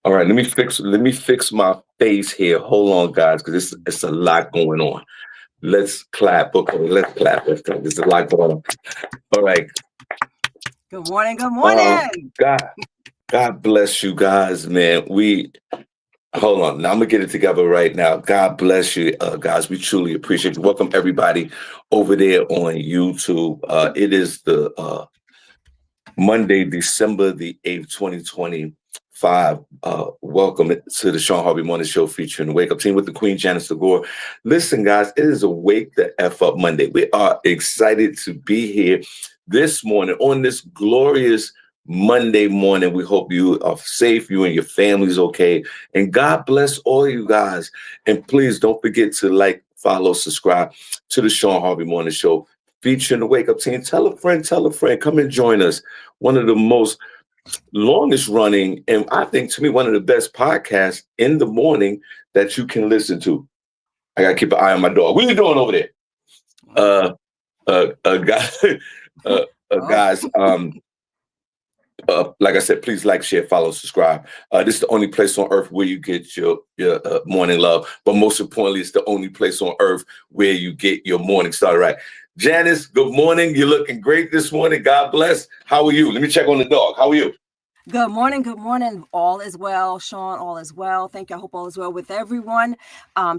All right, let me fix my face here. Hold on, guys, because it's a lot going on. Let's clap. Okay, let's clap. Let's clap. There's a lot going on. All right. Good morning. Good Uh, morning. God, God bless you guys, man. We hold on. Now I'm gonna get it together right now. God bless you, guys. We truly appreciate you. Welcome everybody over there on YouTube. It is the Monday, December the 8th, 2025. Welcome to the Shawn Harvey Morning Show featuring the Wake Up Team with the Queen, Janice Segure. Listen, guys, it is a Wake the F Up Monday. We are excited to be here this morning on this glorious Monday morning. We hope you are safe, you and your family's okay. And God bless all you guys. And please don't forget to like, follow, subscribe to the Shawn Harvey Morning Show featuring the Wake Up Team. Tell a friend, come and join us. One of the most longest running, and I think to me, one of the best podcasts in the morning that you can listen to. I gotta keep an eye on my dog. What are you doing over there? Guys, Oh, guys, like I said, please like, share, follow, subscribe. This is the only place on earth where you get your morning love, but most importantly, it's the only place on earth where you get your morning started right. Janice, good morning. You're looking great this morning. God bless. How are you? Let me check on the dog. How are you? good morning. Good morning. All is well. Sean, all is well. Thank you. I hope all is well with everyone.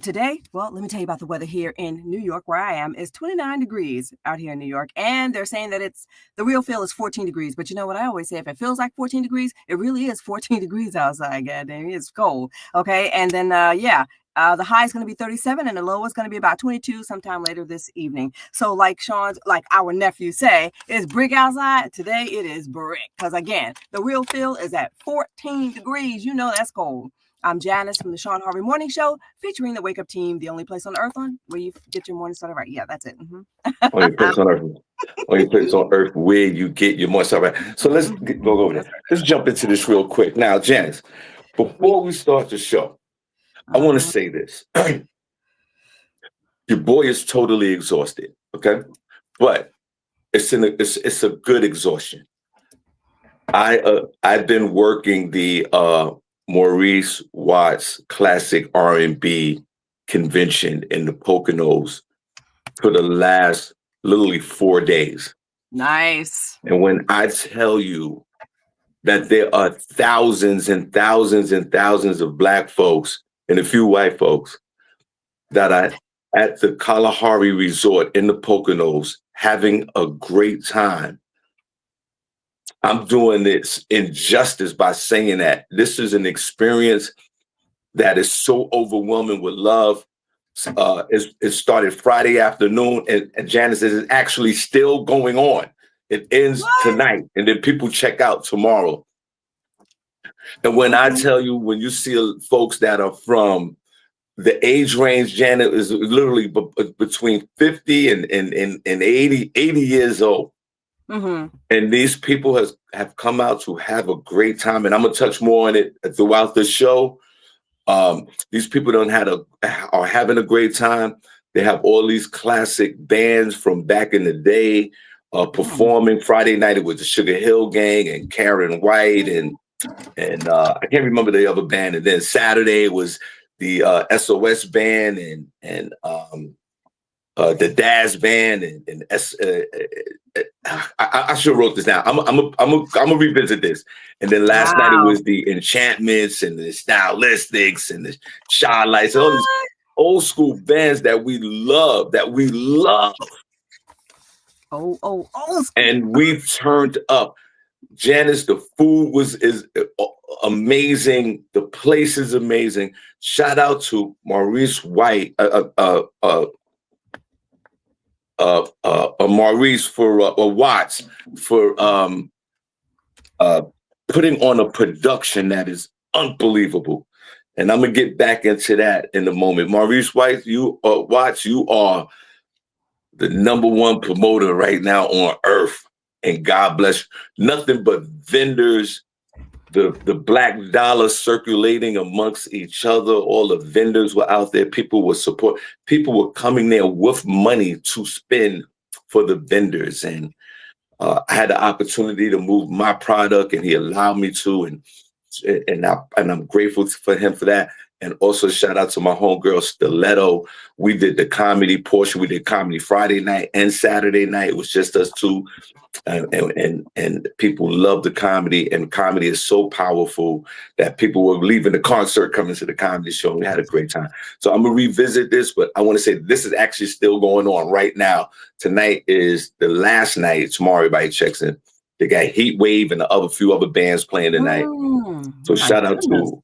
Today, well, let me tell you about the weather here in New York, where I am. It's 29 degrees out here in New York. And they're saying that the real feel is 14 degrees. But you know what I always say? If it feels like 14 degrees, it really is 14 degrees outside. God damn, it's cold. Okay. And then, yeah. The high is going to be 37 and the low is going to be about 22 sometime later this evening. So like our nephew say, it's brick outside. Today it is brick. Because again, the real feel is at 14 degrees. You know that's cold. I'm Janice from the Shawn Harvey Morning Show, featuring the Wake Up Team, the only place on earth on where you get your morning started right. Yeah, that's it. Only place on earth. Only place on earth where you get your morning started right. So go over That's there. Let's jump into this real quick. Now, Janice, right. before we start the show, I want to Uh-huh. say this. Your boy is totally exhausted, okay? But it's a good exhaustion. I've been working the Maurice Watts Classic R&B convention in the Poconos for the last literally 4 days. Nice. And when I tell you that there are thousands and thousands and thousands of Black folks and a few white folks that are at the Kalahari Resort in the Poconos having a great time. I'm doing this injustice by saying that this is an experience that is so overwhelming with love. It started Friday afternoon, and Janice says it's actually still going on. It ends What? tonight, and then people check out tomorrow. And when I Okay. tell you, when you see folks that are from the age range, Janet, is literally between 50 and 80 years old. Mm-hmm. And these people have come out to have a great time. And I'm gonna touch more on it throughout the show. These people are having a great time. They have all these classic bands from back in the day Mm. performing. Friday night it was the Sugar Hill Gang and Karen White and I can't remember the other band. And then Saturday was the SOS band and the Daz band I should have wrote this down. I'm gonna revisit this. And then last night it Wow. was the Enchantments and the Stylistics and the Shy Lights and all these What? old school bands that we love, Old school. and we've turned up. Janice, the food is amazing. The place is amazing. Shout out to Maurice White, Maurice for Watts for putting on a production that is unbelievable. And I'm gonna get back into that in a moment. Maurice White, Watts, you are the number one promoter right now on earth, and God bless you. Nothing but vendors. The black dollar circulating amongst each other. All the vendors were out there. People were support. People were coming there with money to spend for the vendors. And I had the opportunity to move my product, and he allowed me to. And and I'm grateful for him for that. And also shout out to my homegirl Stiletto. We did the comedy portion. We did comedy Friday night and Saturday night. It was just us two, and people love the comedy. And comedy is so powerful that people were leaving the concert coming to the comedy show. And we had a great time. So I'm gonna revisit this, but I want to say this is actually still going on right now. Tonight is the last night. Tomorrow everybody checks in. They got Heat Wave and a few other bands playing tonight. So shout out to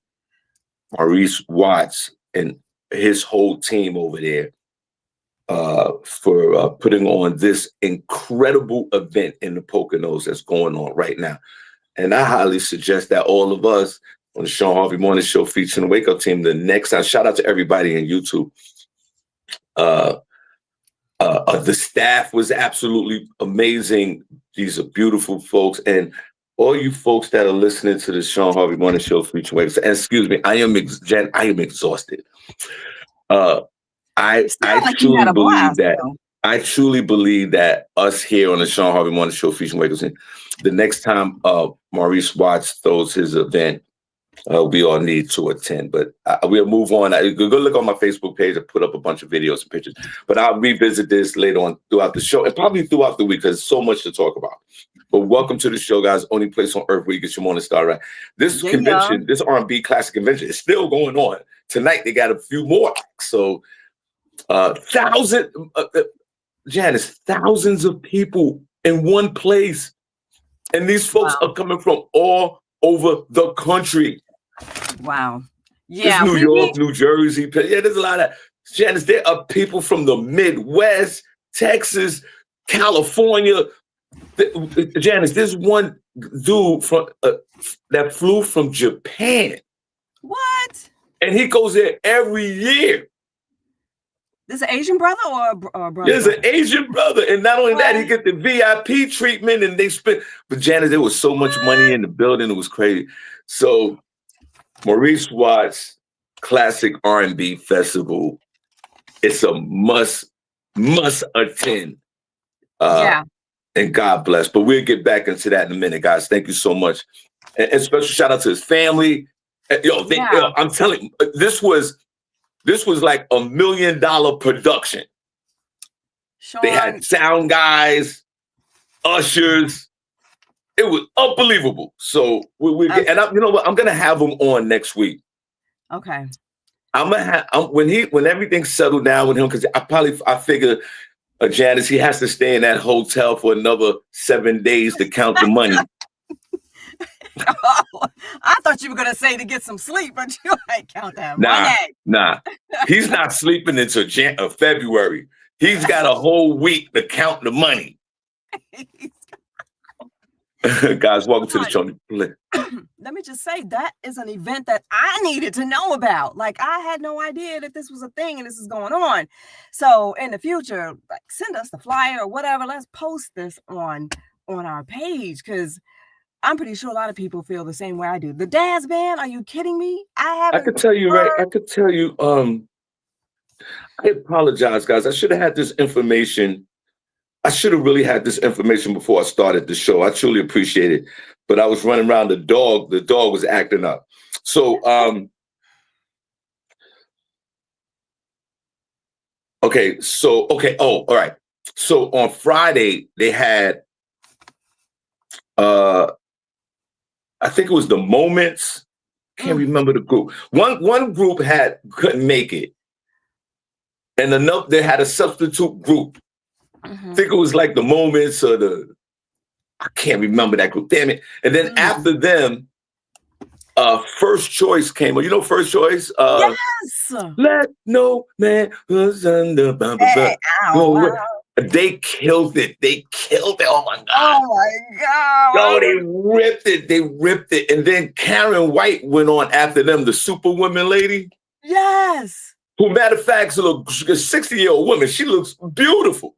Maurice Watts and his whole team over there for putting on this incredible event in the Poconos that's going on right now. And I highly suggest that all of us on the Shawn Harvey Morning Show featuring the Wake Up Team, the next time, shout out to everybody on YouTube. The staff was absolutely amazing. These are beautiful folks. And all you folks that are listening to the Shawn Harvey Morning Show featuring Wake Up, and excuse me, I am exhausted. I truly believe that. I truly believe that us here on the Shawn Harvey Morning Show featuring Wake Up, the next time Maurice Watts throws his event, we all need to attend. But we'll move on. Go look on my Facebook page. I put up a bunch of videos and pictures. But I'll revisit this later on throughout the show and probably throughout the week because there's so much to talk about. But welcome to the show, guys. Only place on earth where you get your morning start right. This convention, this R&B classic convention is still going on. Tonight, they got a few more acts. So Janice, thousands of people in one place. And these folks are coming from all over the country. Wow. Yeah. It's New York, New Jersey. Yeah, there's a lot of Janice. There are people from the Midwest, Texas, California. Janice, there's one dude from that flew from Japan. What? And he goes there every year. This an Asian brother or a brother? There's an Asian brother. And not only that, he get the VIP treatment and they spend. But Janice, there was so much money in the building. It was crazy. So Maurice Watts Classic R&B Festival. It's a must attend. Yeah. And God bless. But we'll get back into that in a minute, guys. Thank you so much. And special shout out to his family. I'm telling you, this was like $1 million production. Shawn. They had sound guys, ushers. It was unbelievable. So you know what? I'm gonna have him on next week. Okay. When everything's settled down with him, because I figure Janice, he has to stay in that hotel for another 7 days to count the money. Oh, I thought you were gonna say to get some sleep, but you ain't count that money. Nah. He's not sleeping until February. He's got a whole week to count the money. Guys, welcome to the show. Let me just say that is an event that I needed to know about. Like, I had no idea that this was a thing and this is going on. So in the future, like, send us the flyer or whatever. Let's post this on our page, because I'm pretty sure a lot of people feel the same way I do. The Daz Band, are you kidding me? I could tell you, right? I could tell you, I apologize, guys. I should have had this information. I should have really had this information before I started the show. I truly appreciate it. But I was running around the dog was acting up. So, okay. Oh, all right. So on Friday, they had, I think it was the Moments. Can't remember the group. One group couldn't make it. And another, they had a substitute group. I think it was like the Moments or I can't remember that group. Damn it. And then after them, First Choice came on. You know First Choice? Yes. Let no man was under. They killed it. Oh my God. Oh my God. No, they ripped it. And then Karen White went on after them, the Superwoman lady. Yes. Who, matter of fact, is a 60-year-old woman. She looks beautiful.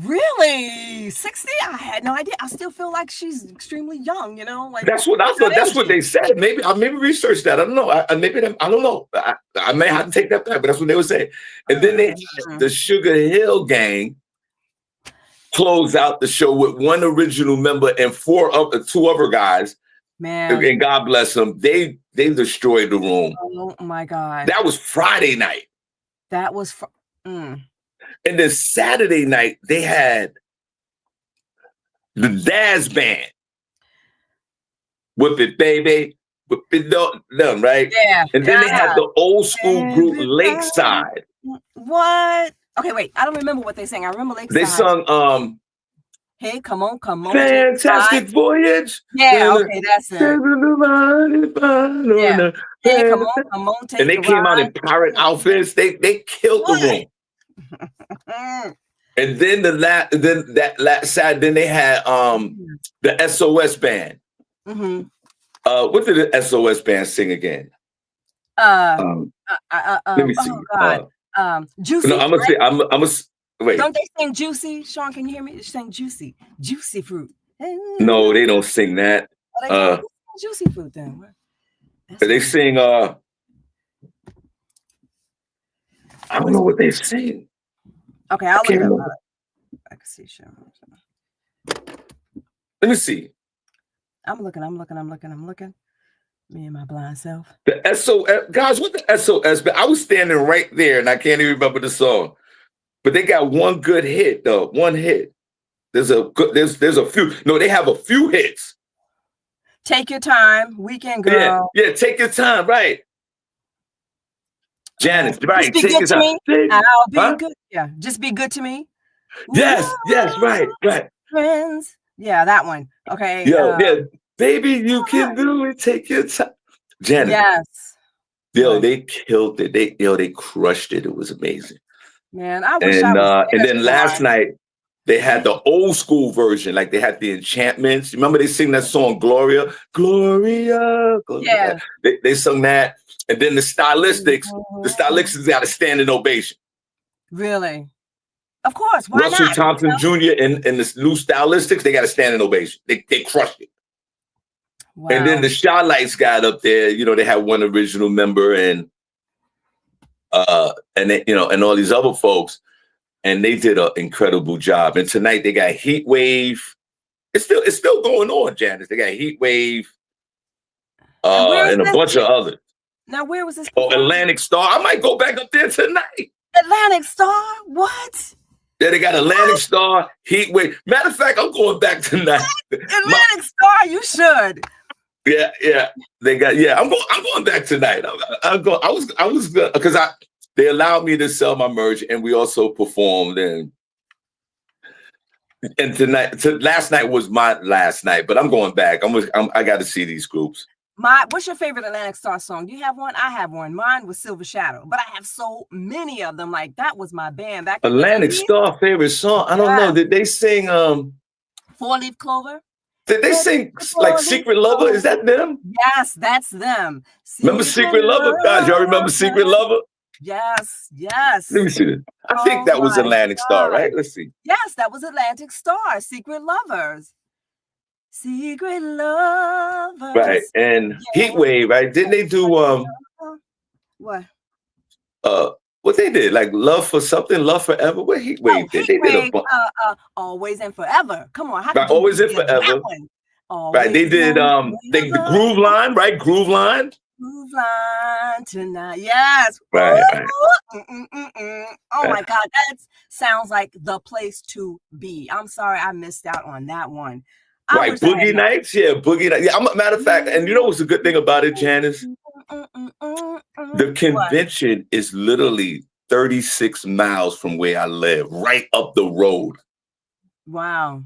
Really? 60? I had no idea. I still feel like she's extremely young, Like, that's what I thought. That's what they said. Maybe I researched that. I don't know. I don't know. I may have to take that back, but that's what they were saying. And then they had the Sugar Hill Gang close out the show with one original member and two other guys. Man. and God bless them. They destroyed the room. Oh my God. That was Friday night. That was And then Saturday night, they had the Daz Band. Whip It Baby. Whip It Done, right? Yeah. And then they had the old school group Lakeside. What? Okay, wait. I don't remember what they sang. I remember Lakeside. They sung Hey, come on. Fantastic Voyage. Yeah, okay, that's it. Yeah. Hey, come on, take and they came out in pirate outfits. They killed the room. And then that Saturday, then they had the SOS band. What did the SOS band sing again? Let me see. Oh God. Juicy. No, I'm gonna say. I'm gonna wait. Don't they sing Juicy? Sean, can you hear me? They sing Juicy Fruit. No, they don't sing that. Juicy Fruit then. They sing. I don't know what they sing. Okay, I'll look it up. I can see Sean. Let me see. I'm looking. Me and my blind self. The SOS guys, what the SOS? But I was standing right there, and I can't even remember the song. But they got one good hit though. One hit. There's a few. No, they have a few hits. Take Your Time, Weekend Girl. Yeah, Take Your Time, right? Janice, right? Just be good to me. I'll be good. Yeah, Just Be Good to Me. Yes, right. Friends. Yeah, that one. Okay. Yeah. Baby, you can do it. Take your time. Janice. Yes. Yo, they killed it. They crushed it. It was amazing. Man, I wish I was. And then last night they had the old school version. Like they had the Enchantments. Remember they sing that song Gloria? Gloria. Yeah. They sung that. And then the Stylistics got a standing ovation. Really? Of course. Why Russell not? Thompson Jr. and the new Stylistics, they got a standing ovation. They crushed it. Wow. And then the Shawlights got up there. You know, they had one original member and they, and all these other folks, and they did an incredible job. And tonight they got Heat Wave. It's still going on, Janice. They got Heat Wave and a bunch of others. Now, where was this? Oh, Atlantic Star. I might go back up there tonight. Atlantic Star? What? Yeah, they got Atlantic Star, Heat Wave. Matter of fact, I'm going back tonight. Atlantic Star, you should. Yeah. They got. Yeah, I'm going back tonight. I was because they allowed me to sell my merch, and we also performed. And last night was my last night, but I'm going back. I got to see these groups. What's your favorite Atlantic Star song? Do you have one? I have one. Mine was Silver Shadow, but I have so many of them. Like that was my band back. Atlantic Star favorite song? I don't know. Did they sing 4-Leaf Clover? Did they sing like Secret Lover? Is that them? Yes, that's them. Remember Secret Lover, guys? Y'all remember Secret Lover? Yes. Let me see this. I think that was Atlantic Star, right? Let's see. Yes, that was Atlantic Star. Secret Lovers. Secret Lovers. Right. And Heat Wave, right? Didn't they do what? What they did? Like Love for Something, Love Forever? What Heat Wave did? They did Always and Forever. Come on. Right, Always and Forever. Right. They did the Groove Line, right? Groove Line. Groove Line tonight. Yes. Right. Oh my God. That sounds like the place to be. I'm sorry I missed out on that one. Right, Boogie Nights, Boogie Nights. Yeah, matter of fact, and you know what's a good thing about it, Janice? The convention is literally 36 miles from where I live, right up the road. Wow.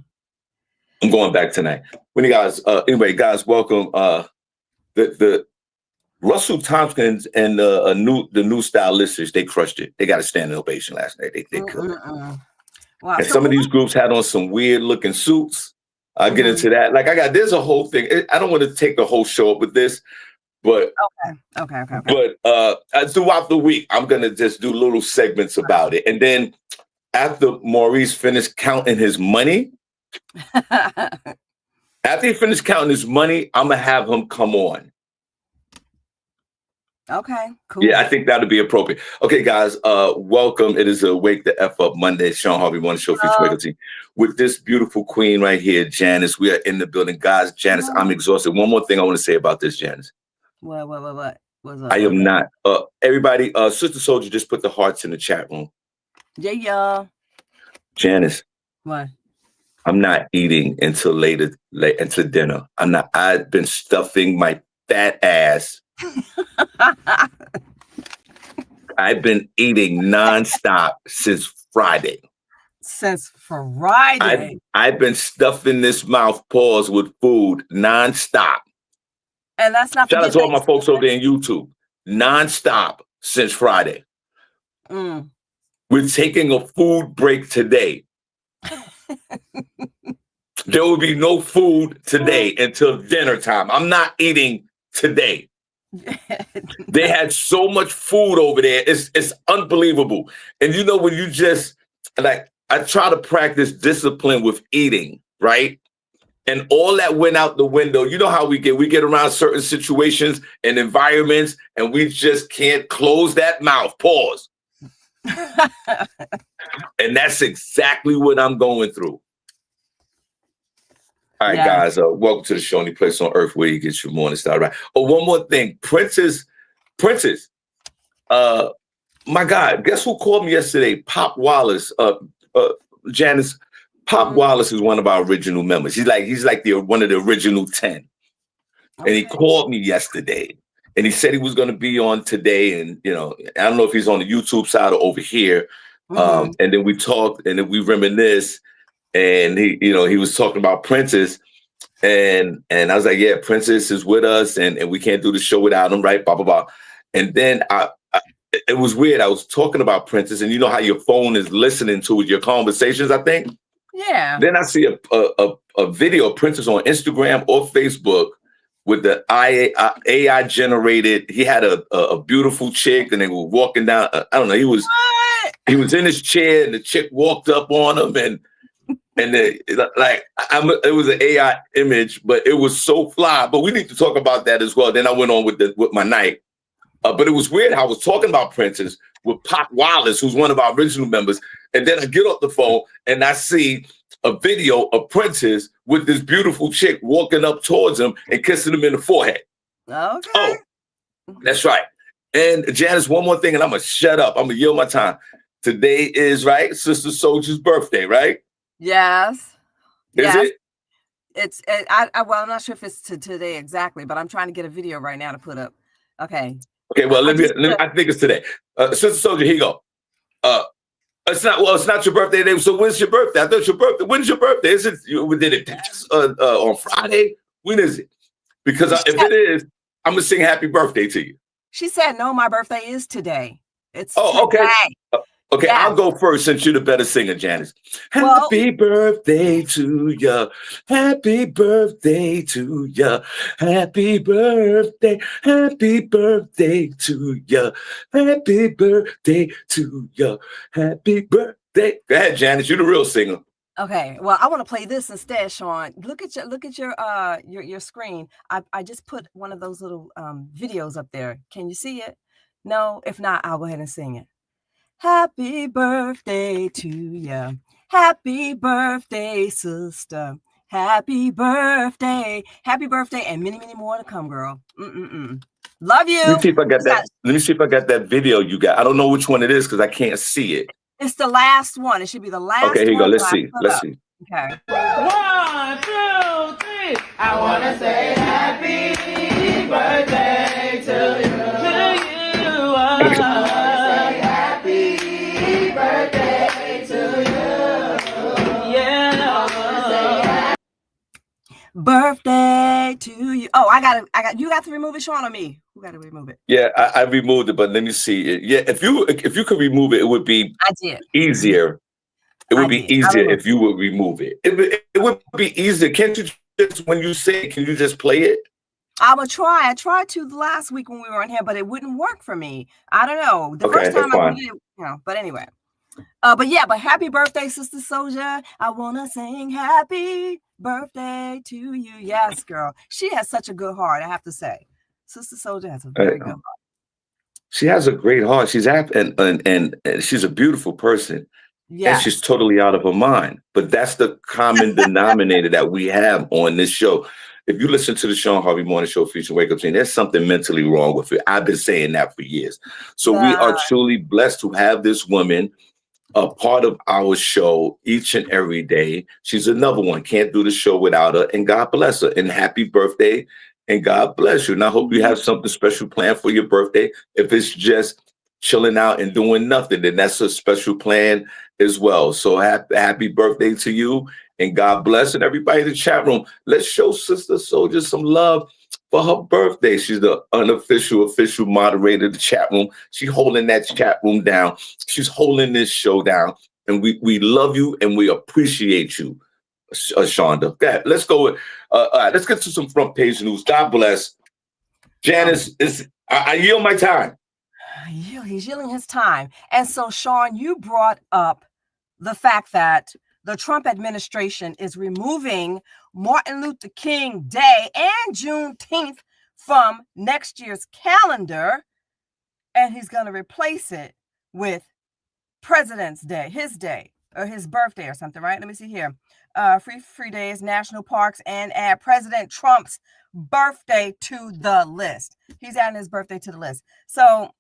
I'm going back tonight. When you guys, anyway, guys, welcome. The Russell Thompkins and the new Stylistics, they crushed it. They got a standing ovation last night. They killed it. Wow. And some of these groups had on some weird looking suits. I'll get into that. Like there's a whole thing. I don't want to take the whole show up with this, but okay. But throughout the week, I'm gonna just do little segments about it, and then after Maurice finished counting his money, after he finished counting his money, I'm gonna have him come on, Okay, cool. Yeah, I think that would be appropriate. Okay, guys, welcome. It is a Wake the F Up Monday, Shawn Harvey Morning Show featuring Wake Up Team with this beautiful queen right here, Janice. We are in the building. Guys, Janice, I'm exhausted. One more thing I want to say about this, Janice. What? What's up? I am not. Everybody, Sister Soldier just put the hearts in the chat room. Yeah, y'all. Janice. What? I'm not eating until late until dinner. I'm not. I've been stuffing my fat ass. I've been eating nonstop since Friday. Since Friday. I've been stuffing this mouth paws with food nonstop. And that's not. Shout out to all my folks over there on YouTube. Nonstop since Friday. We're taking a food break today. There will be no food today until dinner time. I'm not eating today. They had so much food over there. It's unbelievable. And you know, when you just like, I try to practice discipline with eating, right? And all that went out the window. You know how we get around certain situations and environments, and we just can't close that mouth. Pause. And that's exactly what I'm going through. All right, guys, welcome to the show, only place on earth where you get your morning start right. Oh, one more thing. Princess, my God, guess who called me yesterday? Pop Wallace, Janice. Pop Wallace is one of our original members. He's like one of the original 10. And he called me yesterday, and he said he was going to be on today. And, you know, I don't know if he's on the YouTube side or over here. And then we talked, and then we reminisced. And he was talking about Princess, and I was like, yeah, Princess is with us, and we can't do the show without him, right? Blah blah blah. And then it was weird. I was talking about Princess, and you know how your phone is listening to your conversations, I think. Yeah. Then I see a video of Princess on Instagram or Facebook with the AI generated. He had a beautiful chick, and they were walking down. I don't know. He was in his chair, and the chick walked up on him, and it was an AI image, but it was so fly. But we need to talk about that as well. Then I went on with my night. But it was weird how I was talking about Princess with Pop Wallace, who's one of our original members. And then I get off the phone and I see a video of Princess with this beautiful chick walking up towards him and kissing him in the forehead. Okay. Oh, that's right. And Janice, one more thing, and I'm going to shut up. I'm going to yield my time. Today is, right, Sister Soldier's birthday, right? Yes. Is it? Well, I'm not sure if it's today exactly, but I'm trying to get a video right now to put up. Okay. Okay. Well, I think it's today. Sister Soldier, here you go. It's not your birthday today. So when's your birthday? I thought your birthday. When's your birthday? Is it? Did it pass on Friday? When is it? Because if it is, I'm gonna sing happy birthday to you. She said, no, my birthday is today. It's okay. Today. Okay, yes. I'll go first since you're the better singer, Janice. Happy birthday to ya. Happy birthday to ya. Happy birthday. Happy birthday to ya. Happy birthday to ya. Happy birthday. Go ahead, Janice. You're the real singer. Okay. Well, I want to play this instead, Shawn. Look at your screen. I just put one of those little videos up there. Can you see it? No. If not, I'll go ahead and sing it. Happy birthday to ya. Happy birthday, sister. Happy birthday. Happy birthday, and many, many more to come, girl. Love you. Let me see if I got that. Let me see if I got that video you got. I don't know which one it is because I can't see it. It's the last one. It should be the last one. Okay, here you go. Let's see. Let's see. Okay. 1, 2, 3. I want to say happy birthday to you. Birthday to you. Oh, you got to remove it, Shawn, or me? Who got to remove it? Yeah, I removed it, but let me see it. Yeah, if you could remove it, it would be easier. It would be easier if you would remove it. It would be easier. Can't you just, when you say it, can you just play it? I'm gonna try. I tried to last week when we were on here, but it wouldn't work for me. I don't know. The first time I did it, but anyway. But happy birthday, Sister Soldier. I wanna sing happy birthday to you. Yes, girl. She has such a good heart, I have to say. Sister Soldier has a very good heart. She has a great heart. She's and she's a beautiful person. And she's Yes. totally out of her mind. But that's the common denominator that we have on this show. If you listen to the Shawn Harvey Morning Show featuring Wake Up Team, there's something mentally wrong with it. I've been saying that for years. So we are Uh, truly blessed to have this woman a part of our show each and every day. She's another one. Can't do the show without her. And God bless her. And happy birthday. And God bless you. And I hope you have something special planned for your birthday. If it's just chilling out and doing nothing, then that's a special plan as well. So happy birthday to you. And God bless. And everybody in the chat room, let's show Sister Soldier some love for her birthday. She's the official moderator of the chat room. She's holding that chat room down. She's holding this show down. And we love you and we appreciate you, Shonda. Okay, let's go with, all right, let's get to some front page news. God bless. Janice, I yield my time. He's yielding his time. And so, Shawn, you brought up the fact that the Trump administration is removing Martin Luther King Day and Juneteenth from next year's calendar, and he's going to replace it with President's Day, his day, or his birthday or something, right? Let me see here. Free days, national parks, and add President Trump's birthday to the list. He's adding his birthday to the list. So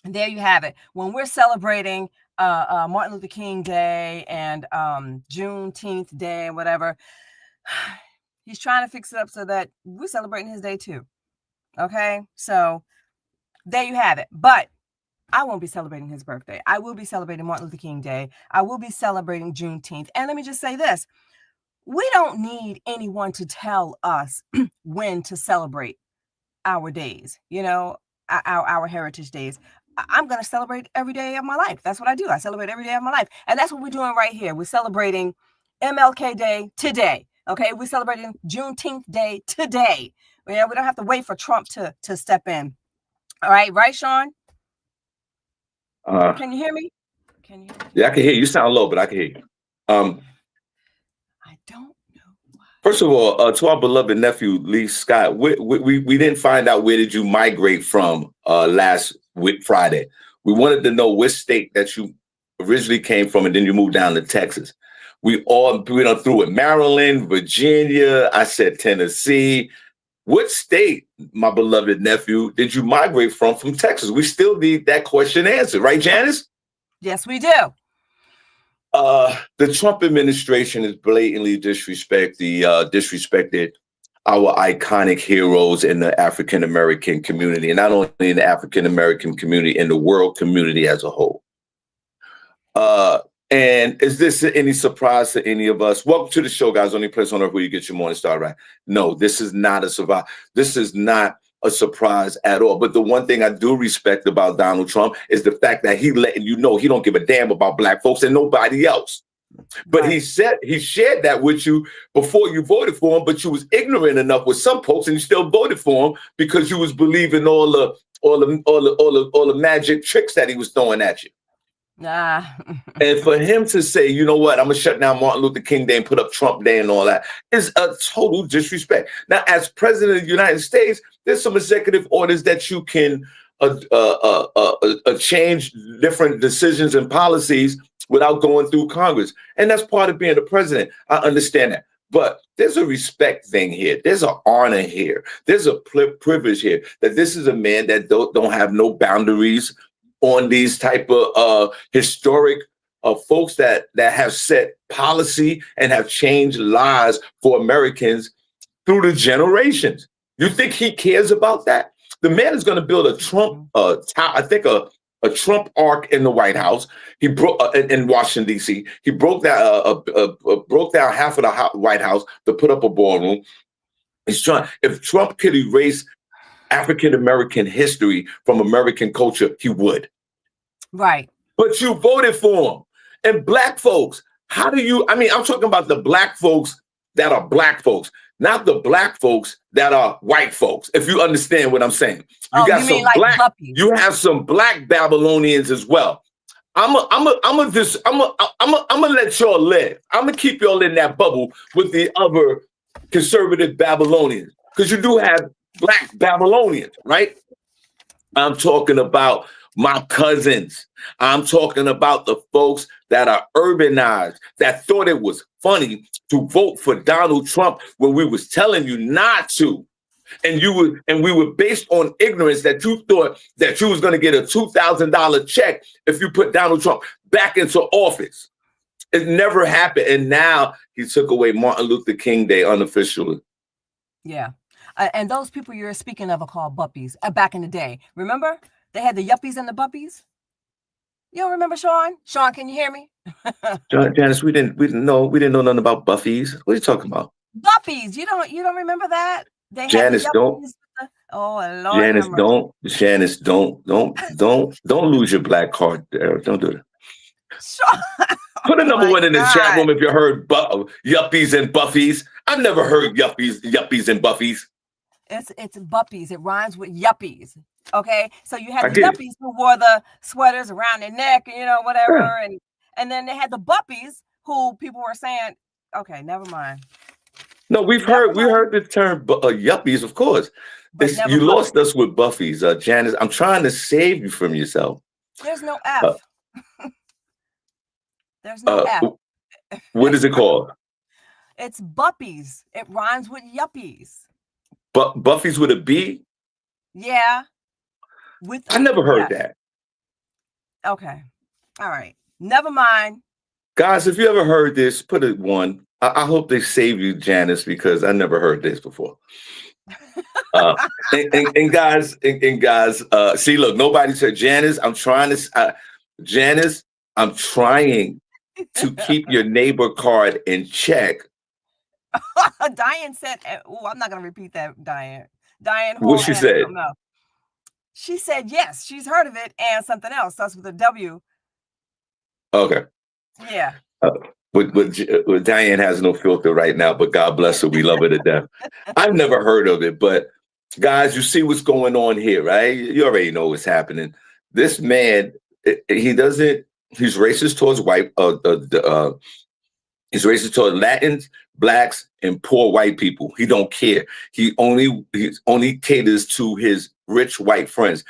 there you have it. When we're celebrating Martin Luther King Day and Juneteenth Day and whatever, he's trying to fix it up so that we're celebrating his day too. Okay, so there you have it. But I won't be celebrating his birthday. I will be celebrating Martin Luther King Day. I will be celebrating Juneteenth. And let me just say this. We don't need anyone to tell us when to celebrate our days, our heritage days. I'm going to celebrate every day of my life. That's what I do. I celebrate every day of my life. And that's what we're doing right here. We're celebrating MLK Day today. Okay. We're celebrating Juneteenth Day today. Yeah, we don't have to wait for Trump to step in. All right. Right, Shawn? Can you hear me? Yeah, I can hear you. You sound low, but I can hear you. I don't know why. First of all, to our beloved nephew, Lee Scott, we didn't find out where did you migrate from last Friday. We wanted to know which state that you originally came from, and then you moved down to Texas. We went through it. Maryland, Virginia, I said Tennessee. What state, my beloved nephew, did you migrate from Texas? We still need that question answered, right, Janice? Yes, we do. The Trump administration has blatantly disrespected our iconic heroes in the African American community, and not only in the African American community, in the world community as a whole. And is this any surprise to any of us? Welcome to the show, guys. Only place on earth where you get your morning start right. No, this is not a surprise. This is not a surprise at all. But the one thing I do respect about Donald Trump is the fact that he letting you know he don't give a damn about black folks and nobody else. But Right. he shared that with you before you voted for him, but you was ignorant enough with some folks and you still voted for him because you was believing all the magic tricks that he was throwing at you. And for him to say, you know what, I'm going to shut down Martin Luther King Day and put up Trump Day and all that is a total disrespect. Now, as president of the United States, there's some executive orders that you can change different decisions and policies without going through Congress. And that's part of being the president. I understand that. But there's a respect thing here. There's an honor here. There's a privilege here that this is a man that don't have no boundaries on these type of historic folks that have set policy and have changed lives for Americans through the generations. You think he cares about that? The man is going to build a Trump, a Trump arc in the White House. He broke in Washington D.C. He broke down half of the White House to put up a ballroom. He's trying. If Trump could erase African American history from American culture, he would. Right. But you voted for him. And black folks, I'm talking about the black folks that are black folks, not the black folks that are white folks, if you understand what I'm saying. You have some black Babylonians as well. I'm gonna let y'all live. I'm gonna keep y'all in that bubble with the other conservative Babylonians, because you do have black Babylonians, right? I'm talking about my cousins. I'm talking about the folks that are urbanized, that thought it was funny to vote for Donald Trump when we was telling you not to. And we were based on ignorance that you thought that you was going to get a $2,000 check if you put Donald Trump back into office. It never happened. And now he took away Martin Luther King Day unofficially. Yeah. And those people you're speaking of are called buppies back in the day. Remember? They had the yuppies and the buppies. You don't remember, Shawn? Shawn, can you hear me? Janice, we didn't know nothing about buffies. What are you talking about? Buppies. You don't remember that? They Janice, don't. Oh, Lord. Janice, don't lose your black card there. Don't do that. Shawn. Put a number one in the chat room if you heard yuppies and buffies. I've never heard yuppies and buffies. It's buppies. It rhymes with yuppies. Okay, so you had the yuppies who wore the sweaters around their neck, whatever, and then they had the buppies who people were saying, okay, never mind. No, we heard the term yuppies, of course. You lost us with buffies, Janice. I'm trying to save you from yourself. There's no F. There's no F. What is it called? It's buppies. It rhymes with yuppies. Buffies with a B? Yeah. I never heard that. Okay. All right. Never mind. Guys, if you ever heard this, put a 1. I hope they save you, Janice, because I never heard this before. And guys, see, look, nobody said, Janice, I'm trying to keep your neighbor card in check. Diane said, I'm not going to repeat that, Diane. Diane, what she said? She said, yes, she's heard of it and something else. That's with a W. Okay. Yeah. But Diane has no filter right now, but God bless her. We love her to death. I've never heard of it, but guys, you see what's going on here, right? You already know what's happening. This man, he's racist towards he's racist towards Latins, blacks, and poor white people. He don't care. He only caters to his rich white friends.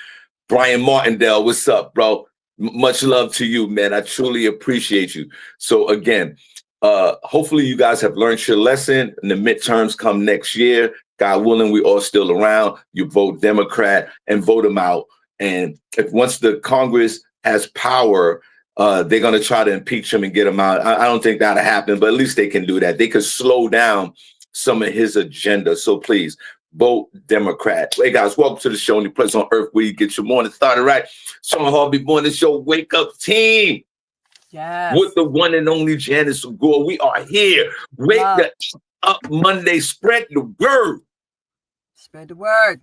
Brian Martindale, what's up, bro? Much love to you, man. I truly appreciate you. So again, hopefully you guys have learned your lesson. And the midterms come next year. God willing, we all still around. You vote Democrat and vote them out. And once the Congress has power, they're going to try to impeach him and get him out. I don't think that'll happen, but at least they can do that. They could slow down some of his agenda. So please, vote Democrat. Hey guys, welcome to the show, only place on earth where you get your morning started right. Shawn Harvey Morning Show, wake up team. Yes. With the one and only Janice Segure. We are here. Wake up Monday. Spread the word. Spread the word.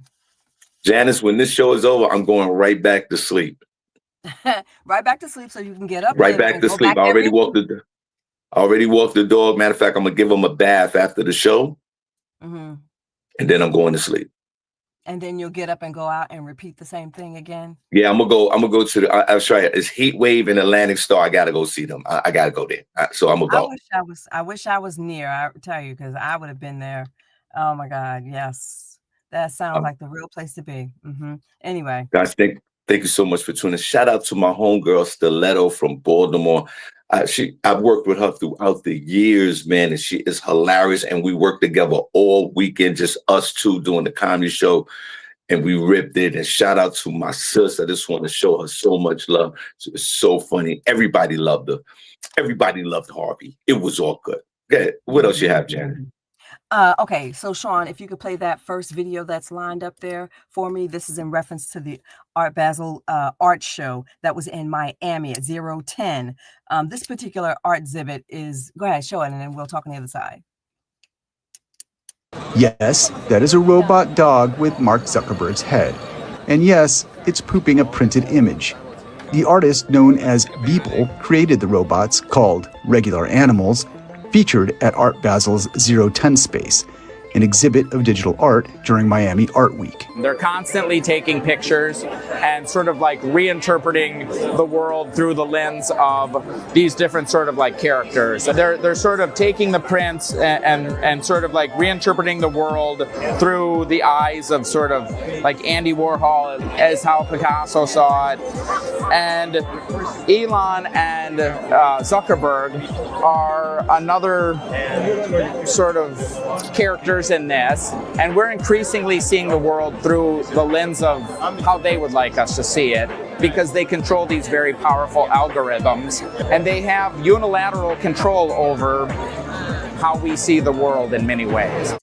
Janice, when this show is over, I'm going right back to sleep. Right back to sleep so you can get up. Right back to sleep. I already walked the dog. Matter of fact, I'm going to give him a bath after the show. Mm-hmm. And then I'm going to sleep. And then you'll get up and go out and repeat the same thing again. Yeah, I'm gonna go to the. I'll try it. It's Heat Wave and Atlantic Star. I gotta go see them. I gotta go there. So I'm gonna go. I wish I was near. I tell you, because I would have been there. Oh my God, yes, that sounds like the real place to be. Mm-hmm. Anyway, guys, thank you so much for tuning. Shout out to my homegirl Stiletto from Baltimore. I've worked with her throughout the years, man, and she is hilarious. And we worked together all weekend, just us two doing the comedy show, and we ripped it. And shout out to my sis. I just want to show her so much love. She was so funny. Everybody loved her. Everybody loved Harvey. It was all good. Okay, what else you have, Janet? Okay, so Shawn, if you could play that first video that's lined up there for me. This is in reference to the Art Basel art show that was in Miami at 010. This particular art exhibit is, go ahead, show it, and then we'll talk on the other side. Yes, that is a robot dog with Mark Zuckerberg's head. And yes, it's pooping a printed image. The artist known as Beeple created the robots, called regular animals, featured at Art Basel's 010 space. an exhibit of digital art during Miami Art Week. They're constantly taking pictures and sort of like reinterpreting the world through the lens of these different sort of like characters. They're sort of taking the prints and sort of like reinterpreting the world through the eyes of sort of like Andy Warhol as how Picasso saw it. And Elon and Zuckerberg are another sort of characters in this, and we're increasingly seeing the world through the lens of how they would like us to see it, because they control these very powerful algorithms, and they have unilateral control over how we see the world in many ways.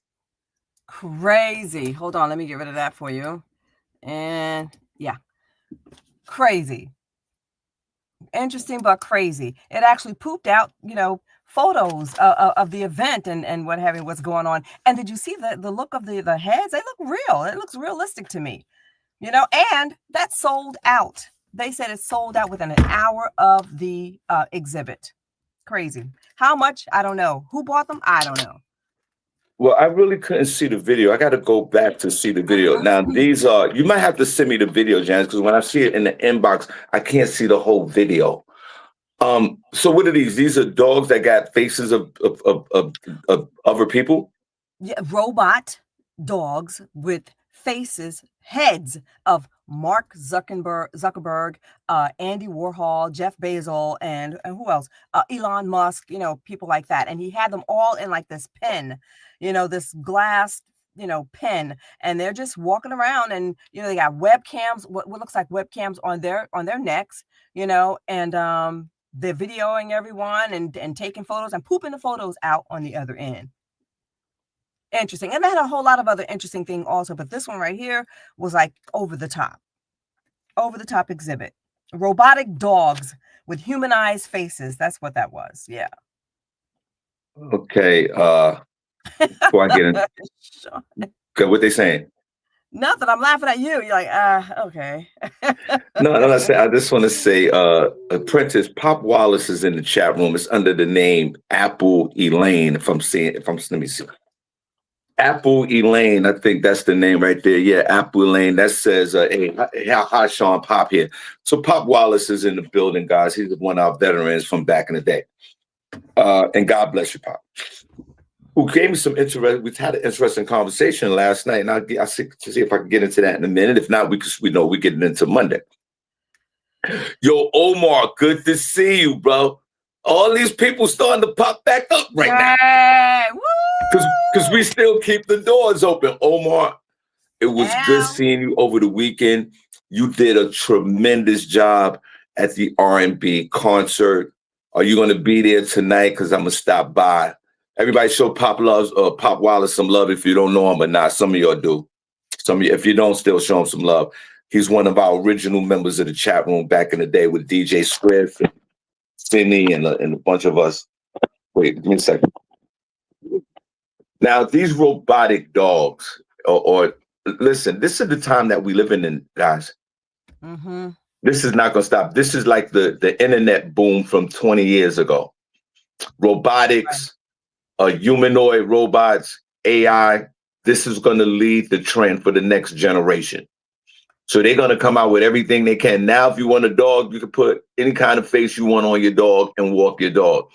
Crazy. Hold on, let me get rid of that for you. And yeah, crazy. Interesting, but crazy. It actually pooped out, photos of the event and what have you, what's going on. And did you see the look of the heads? They look real. It looks realistic to me, and that sold out. They said it sold out within an hour of the exhibit. Crazy. How much? I don't know. Who bought them? I don't know. Well, I really couldn't see the video. I got to go back to see the video. Now, these are, you might have to send me the video, Janice, because when I see it in the inbox, I can't see the whole video. So what are these? These are dogs that got faces of other people? Yeah, robot dogs with faces, heads of Mark Zuckerberg, Andy Warhol, Jeff Bezos, and who else? Elon Musk, people like that. And he had them all in like this pen, this glass, pen, and they're just walking around, and they got webcams, what looks like webcams on their necks, and they're videoing everyone and taking photos and pooping the photos out on the other end. Interesting. And they had a whole lot of other interesting things also, but this one right here was like over the top exhibit. Robotic dogs with humanized faces. That's what that was. Yeah. Okay. Before I get in, okay, what they saying? Nothing. I'm laughing at you. You're like, okay. No, I just want to say, Apprentice Pop Wallace is in the chat room. It's under the name Apple Elaine. Let me see. Apple Elaine, I think that's the name right there. Yeah, Apple Elaine. That says, hey, hi, Sean Pop here. So Pop Wallace is in the building, guys. He's one of our veterans from back in the day. And God bless you, Pop. Who gave me some interest. We had an interesting conversation last night, and I'll see if I can get into that in a minute. If not, we're getting into Monday. Yo, Omar, good to see you, bro. All these people starting to pop back up right now. Because we still keep the doors open. Omar, it was good seeing you over the weekend. You did a tremendous job at the R&B concert. Are you going to be there tonight? Because I'm going to stop by. Everybody show Pop Wallace some love if you don't know him or not. Some of y'all do. Some of you, if you don't, still show him some love. He's one of our original members of the chat room back in the day with DJ Swift and Sydney and a bunch of us. Wait, give me a second. Now, these robotic dogs, or listen, this is the time that we live in, guys. Mm-hmm. This is not going to stop. This is like the internet boom from 20 years ago. Robotics, humanoid robots, AI, this is going to lead the trend for the next generation. So they're going to come out with everything they can. Now, if you want a dog, you can put any kind of face you want on your dog and walk your dog.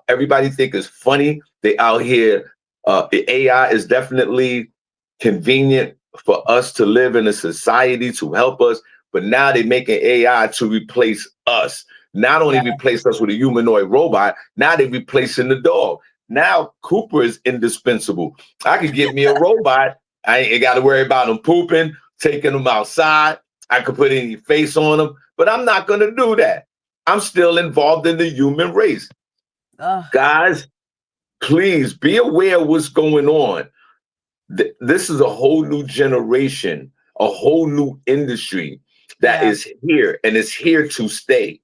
Everybody think it's funny. They out here. The AI is definitely convenient for us to live in a society to help us. But now they're making AI to replace us. Not only replace us with a humanoid robot, now they're replacing the dog. Now Cooper is indispensable. I could get me a robot. I ain't got to worry about him pooping, taking him outside. I could put any face on him, but I'm not going to do that. I'm still involved in the human race. Guys, please be aware of what's going on. This is a whole new generation, a whole new industry that is here, and it's here to stay.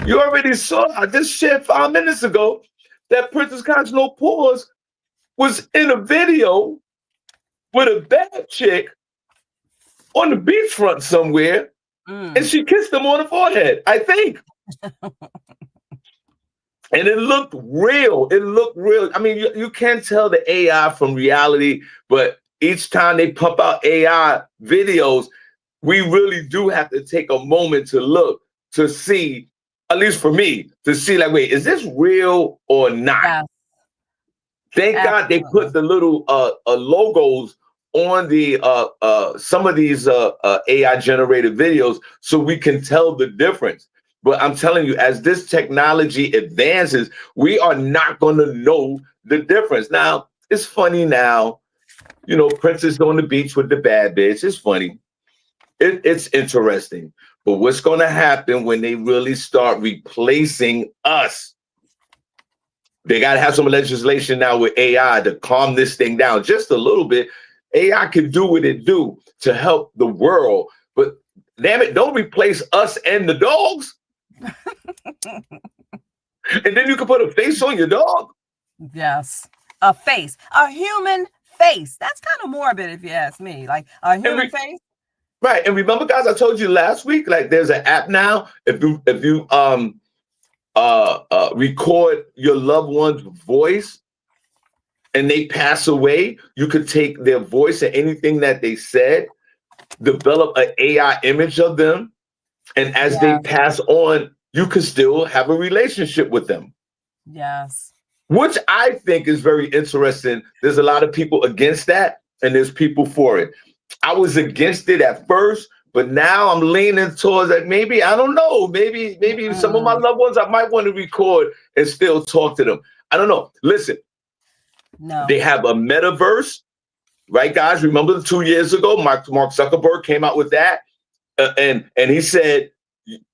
You already saw, I just shared 5 minutes ago that Princess Constantinople Pause was in a video with a bad chick on the beachfront somewhere, and she kissed him on the forehead, I think. And it looked real. It looked real. I mean, you can't tell the AI from reality, but each time they pump out AI videos, we really do have to take a moment to look to see, at least for me, to see like, wait, is this real or not? Yeah, Thank God they absolutely. put the little logos on the some of these AI generated videos so we can tell the difference. But I'm telling you, as this technology advances, we are not going to know the difference. Now, it's funny now, you know, Princess on the beach with the bad bitch. It's funny. It's interesting. But what's going to happen when they really start replacing us? They got to have some legislation now with AI to calm this thing down just a little bit. AI can do what it do to help the world, but damn it, don't replace us and the dogs. And then you can put a face on your dog. Yes. A face, a human face. That's kind of morbid if you ask me. Like a human face. Right. And remember, guys, I told you last week, like there's an app now. If you record your loved one's voice and they pass away, you could take their voice and anything that they said, develop an AI image of them, and as they pass on, you could still have a relationship with them. Yes. Which I think is very interesting. There's a lot of people against that, and there's people for it. I was against it at first, but now I'm leaning towards that. Maybe, I don't know, maybe some of my loved ones, I might want to record and still talk to them. I don't know. Listen, they have a metaverse, right, guys? Remember 2 years ago, Mark Zuckerberg came out with that, and he said,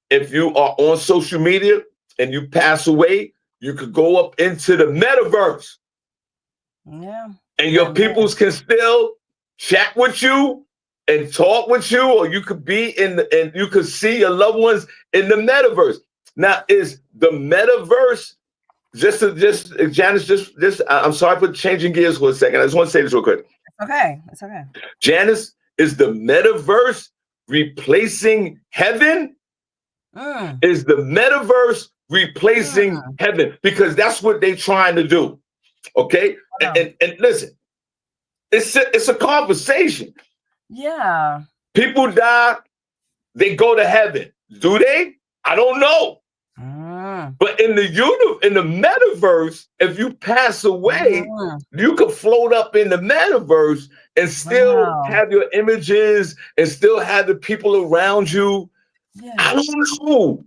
if you are on social media and you pass away, you could go up into the metaverse. Yeah. And your peoples can still chat with you and talk with you, or you could be and you could see your loved ones in the metaverse. Now, is the metaverse just Janice, I'm sorry for changing gears for a second. I just want to say this real quick. Okay. It's okay. Janice, is the metaverse replacing heaven? Is the metaverse replacing heaven? Because that's what they're trying to do. Okay? And listen, it's a conversation. Yeah. People die, they go to heaven. Do they? I don't know. But in the metaverse, if you pass away, you could float up in the metaverse and still have your images and still have the people around you. Yeah. I don't know.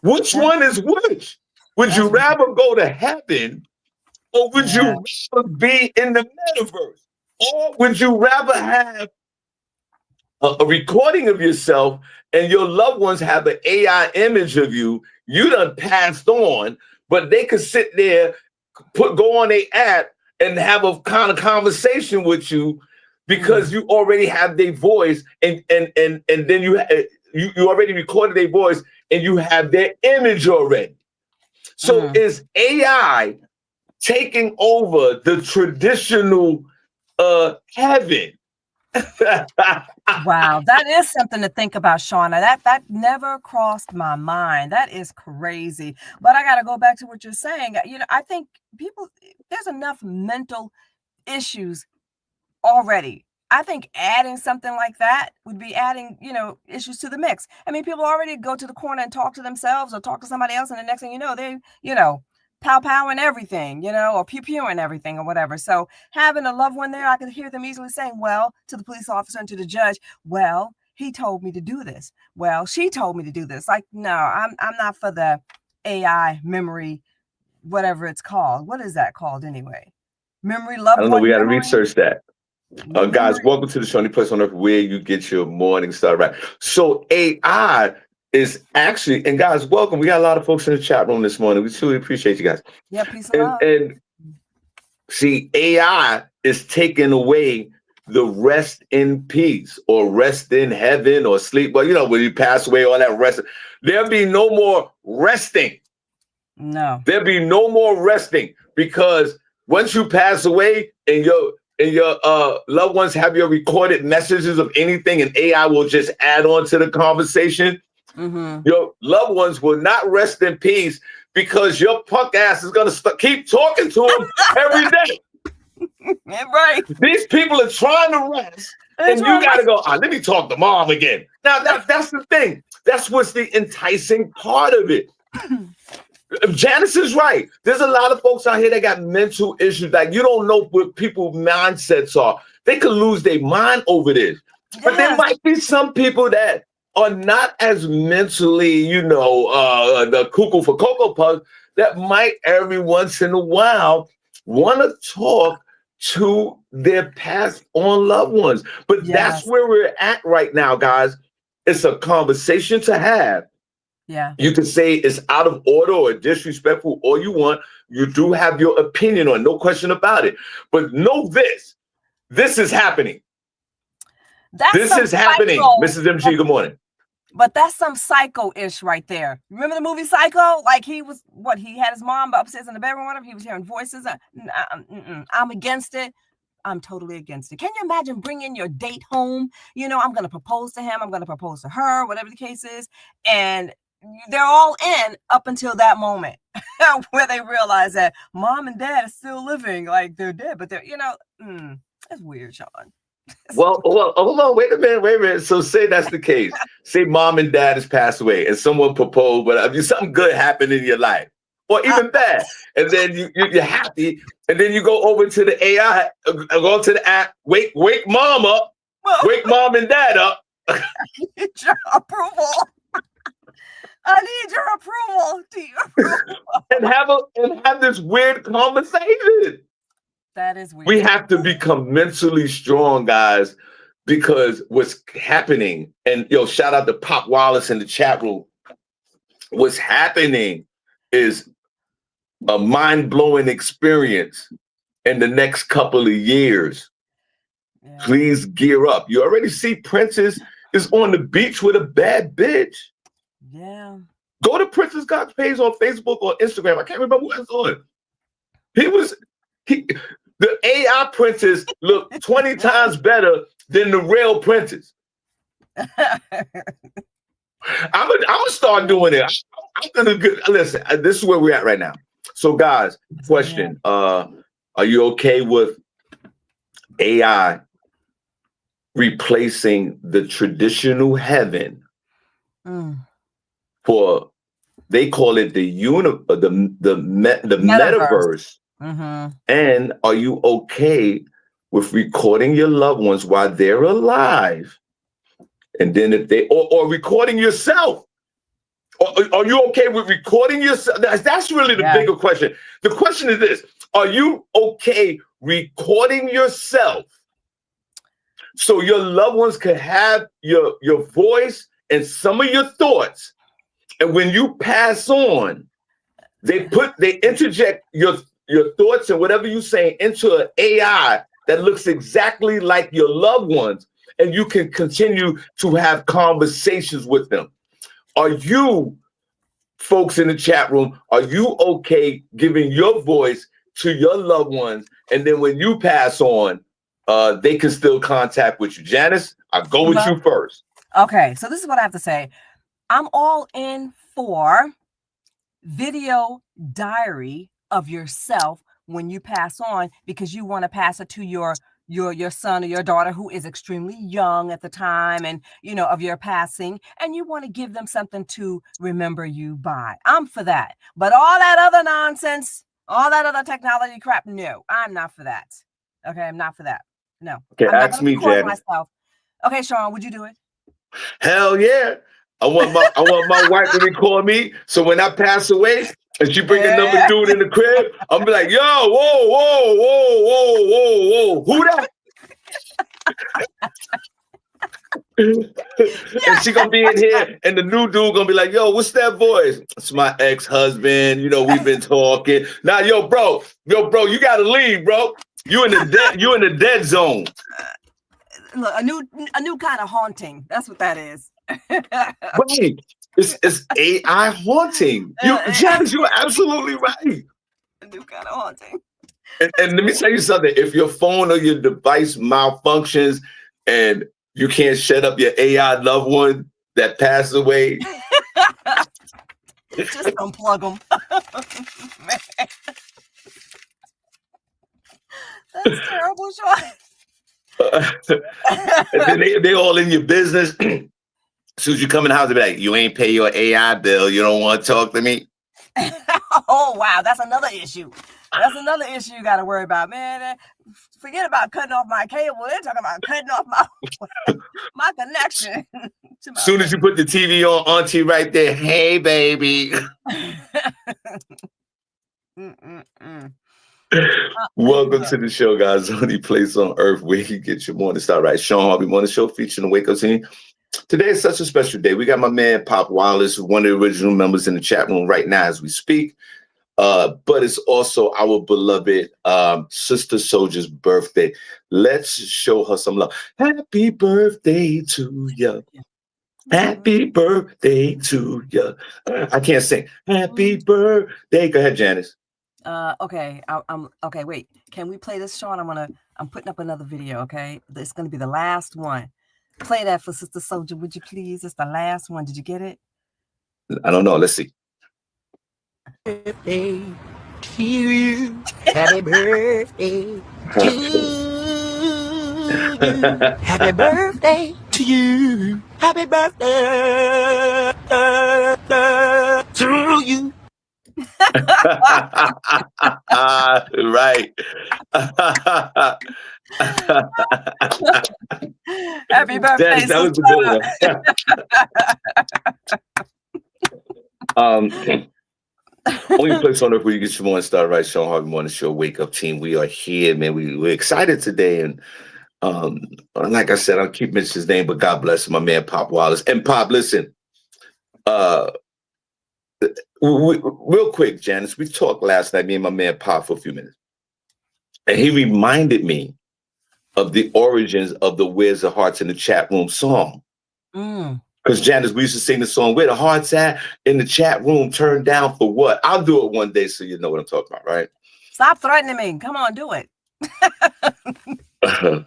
Which one is which? Would you rather go to heaven, or would you rather be in the metaverse? Or would you rather have a recording of yourself and your loved ones have an AI image of you, you done passed on, but they could sit there, go on a app and have a kind of conversation with you because you already have their voice and then you already recorded their voice and you have their image already. So is AI taking over the traditional heaven? Wow, that is something to think about, Shauna. That never crossed my mind. That is crazy. But I got to go back to what you're saying. You know, I think there's enough mental issues already. I think adding something like that would be adding, issues to the mix. I mean, people already go to the corner and talk to themselves or talk to somebody else, and the next thing you know, they, pow and everything, or pew and everything or whatever. So having a loved one there, I could hear them easily saying, well, to the police officer and to the judge, well, he told me to do this. Well, she told me to do this. Like, no, I'm not for the AI memory, whatever it's called. What is that called anyway? Memory, loved one. I don't know. We got to memory? research that. Guys, welcome to the Shawnee Place on Earth, where you get your morning start right. So AI is actually, and guys, welcome. We got a lot of folks in the chat room this morning. We truly appreciate you guys. Yeah, peace and love. And see, AI is taking away the rest in peace or rest in heaven or sleep. Well, when you pass away, all that rest. There'll be no more resting. No. There'll be no more resting, because once you pass away and your loved ones have your recorded messages of anything, and AI will just add on to the conversation. Your loved ones will not rest in peace because your punk ass is going to keep talking to him every day. Right. These people are trying to rest, and you got to go, let me talk to mom again. Now, that's the thing. That's what's the enticing part of it. Janice is right. There's a lot of folks out here that got mental issues. Like, you don't know what people's mindsets are. They could lose their mind over this. Yes. But there might be some people that are not as mentally, the cuckoo for Cocoa Puffs, that might every once in a while want to talk to their passed on loved ones. But that's where we're at right now, guys. It's a conversation to have. Yeah. You can say it's out of order or disrespectful, all you want. You do have your opinion on, no question about it. But know this. This is happening. This is happening. Mrs. MG, good morning. But that's some psycho-ish right there. Remember the movie Psycho? Like, he had his mom upstairs in the bedroom with him. He was hearing voices. I'm against it. I'm totally against it. Can you imagine bringing your date home? I'm going to propose to him. I'm going to propose to her, whatever the case is. And they're all in up until that moment where they realize that mom and dad are still living. Like, they're dead, but they're, that's weird, Shawn. Well, hold on. Wait a minute. So say that's the case. Say mom and dad has passed away and someone proposed, but something good happened in your life, or even bad. And then you're happy. And then you go over to the AI, go to the app, wake mom up, wake mom and dad up. I need your approval. I need your approval. Do you approve? and have this weird conversation. That is weird. We have to become mentally strong, guys, because what's happening, and shout out to Pop Wallace in the chat room. What's happening is a mind-blowing experience in the next couple of years. Yeah. Please gear up. You already see Princess is on the beach with a bad bitch. Yeah. Go to Princess God's page on Facebook or Instagram. I can't remember what it's on. The AI Princess looked 20 times better than the real Princess. I'm gonna start doing it. I'm gonna listen. This is where we're at right now. So, guys, question: are you okay with AI replacing the traditional heaven for? They call it the metaverse. Mm-hmm. And are you okay with recording your loved ones while they're alive? And then if they or recording yourself, or are you okay with recording yourself? That's really the bigger question. The question is this: are you okay recording yourself so your loved ones can have your voice and some of your thoughts, and when you pass on, they interject your thoughts and whatever you say into an AI that looks exactly like your loved ones, and you can continue to have conversations with them. Are you, folks in the chat room, are you okay giving your voice to your loved ones, and then when you pass on, they can still contact with you? Janice, I'll go with you first. Okay, so this is what I have to say. I'm all in for video diary of yourself when you pass on, because you want to pass it to your son or your daughter who is extremely young at the time and of your passing, and you want to give them something to remember you by. I'm for that. But all that other nonsense, all that other technology crap, no, I'm not for that. Okay, I'm not for that. No. Okay, I'm ask me, Janice. Okay, Shawn, would you do it? Hell yeah. I want my wife to record me, so when I pass away and she bring another dude in the crib, I'm be like, yo, whoa, who that? And she gonna be in here, and the new dude gonna be like, yo, what's that voice? It's my ex-husband. We've been talking. Now, yo, bro, you gotta leave, bro. You in the dead zone. Look, a new kind of haunting. That's what that is. Right. It's AI haunting. Janice, you're absolutely right. A new kind of haunting. And let me tell you something. If your phone or your device malfunctions and you can't shut up your AI loved one that passed away, just unplug them. That's terrible, Shawn. And then they all in your business. As soon as you come in the house, they be like, you ain't pay your AI bill. You don't want to talk to me. Oh, wow. That's another issue. That's another issue you got to worry about, man. Forget about cutting off my cable. They're talking about cutting off my connection. As soon as you put the TV on, auntie right there, hey, baby. Welcome to the show, guys. The only place on earth where you get your morning start right. Shawn Harvey Morning Show featuring the Wake Up Team. Today is such a special day. We got my man Pop Wallace, one of the original members in the chat room right now as we speak. But it's also our beloved Sister Soldier's birthday. Let's show her some love. Happy birthday to you. Happy birthday to you. I can't sing. Happy birthday. Go ahead, Janice. Okay. I'm okay. Wait, can we play this, Shawn? I'm putting up another video. Okay, it's gonna be the last one. Play that for Sister Soldier, would you please? It's the last one. Did you get it? I don't know. Let's see. Birthday to you. Happy birthday to you. Happy birthday to you. Happy birthday to you. Right. Happy birthday, That was a good one. Only place on earth where you get your morning start right. Shawn Harvey Morning Show, Wake Up Team. We are here, man. We're excited today. And like I said, I'll keep mentioning his name, but God bless him, my man Pop Wallace. And Pop, listen, real quick, Janice, we talked last night, me and my man Pop, for a few minutes. And he reminded me of the origins of the Where's the Hearts in the Chat Room song. Because Janice, we used to sing the song, Where the Hearts At in the Chat Room, turned down for what? I'll do it one day so you know what I'm talking about, right? Stop threatening me. Come on, do it. I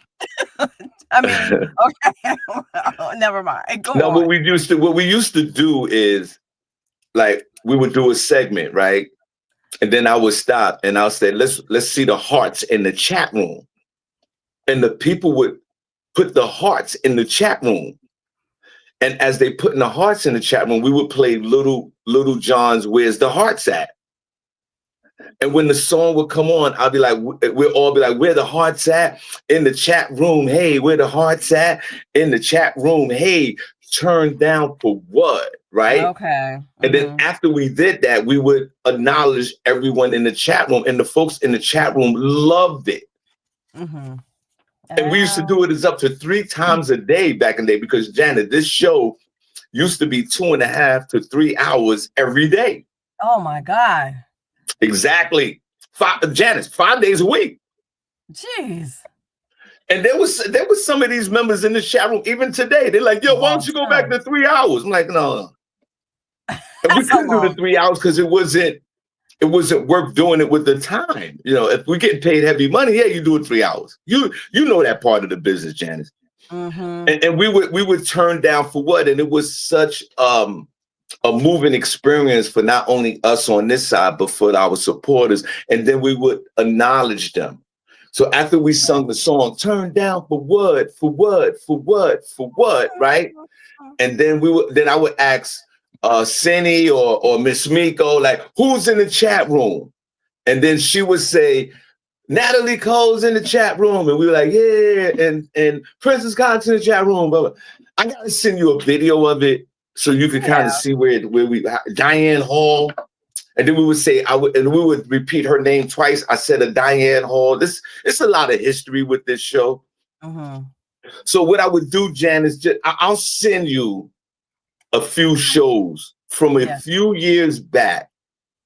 mean, okay. Never mind. Go on. What we used to do is, like, we would do a segment, right? And then I would stop and I'll say, let's see the hearts in the chat room. And the people would put the hearts in the chat room. And as they put in the hearts in the chat room, we would play Little John's Where's the Hearts At? And when the song would come on, I'll be like, we'll all be like, where the hearts at in the chat room? Hey, where the hearts at in the chat room? Hey, turned down for what? Right? Okay. And then after we did that, we would acknowledge everyone in the chat room, and the folks in the chat room loved it. And we used to do it as up to 3 times a day back in the day, because Janet, this show used to be 2.5 to 3 hours every day. Oh my God. Exactly. Janice, 5 days a week. Jeez. And there was some of these members in the chat room, even today. They're like, yo, why don't you go back to 3 hours? I'm like, no. And we couldn't do the 3 hours because it wasn't worth doing it with the time. You know, if we get paid heavy money, yeah, you do it 3 hours. You know that part of the business, Janice. And we would turn down for what? And it was such a moving experience for not only us on this side, but for our supporters. And then we would acknowledge them. So after we sung the song, turn down for what, right? And then I would ask Cindy or Miss Miko, like, who's in the chat room? And then she would say, Natalie Cole's in the chat room. And we were like, yeah, and Princess Cott's in the chat room. But I gotta send you a video of it so you can kind of see where we Diane Hall. And then we would say, we would repeat her name twice. I said a Diane Hall. It's a lot of history with this show. So what I would do, Jan, is I'll send you a few shows from a few years back.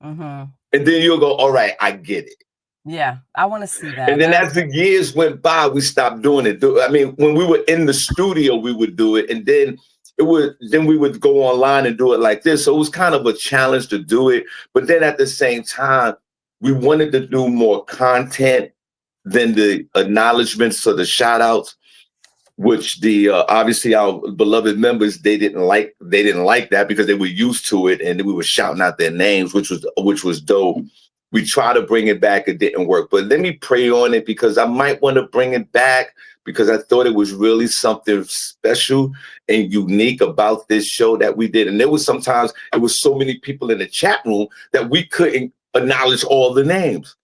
And then you'll go, all right, I get it. Yeah, I want to see that. And then as the years went by, we stopped doing it. I mean, when we were in the studio, we would do it. And then we would go online and do it like this. So it was kind of a challenge to do it. But then at the same time, we wanted to do more content than the acknowledgments or the shout outs. which the obviously our beloved members they didn't like that because they were used to it and we were shouting out their names, which was dope. We tried to bring it back, it didn't work. But let me pray on it because I might want to bring it back because I thought it was really something special and unique about this show that we did. And there was sometimes it was so many people in the chat room that we couldn't acknowledge all the names.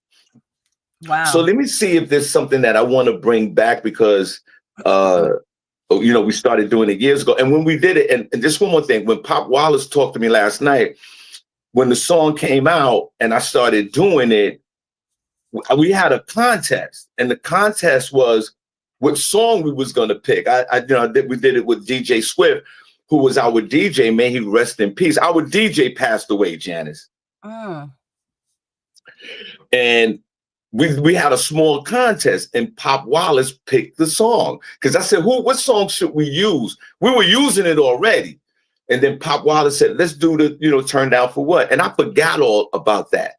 Wow. So let me see if there's something that I want to bring back because we started doing it years ago. And when we did it, and just one more thing, when Pop Wallace talked to me last night, when the song came out and I started doing it, we had a contest, and the contest was what song we was going to pick. We did it with DJ Swift, who was our DJ. May he rest in peace. Our DJ passed away, Janice. And we had a small contest, and Pop Wallace picked the song because I said, what song should we use? We were using it already. And then Pop Wallace said, let's do the, Turn Down for What? And I forgot all about that.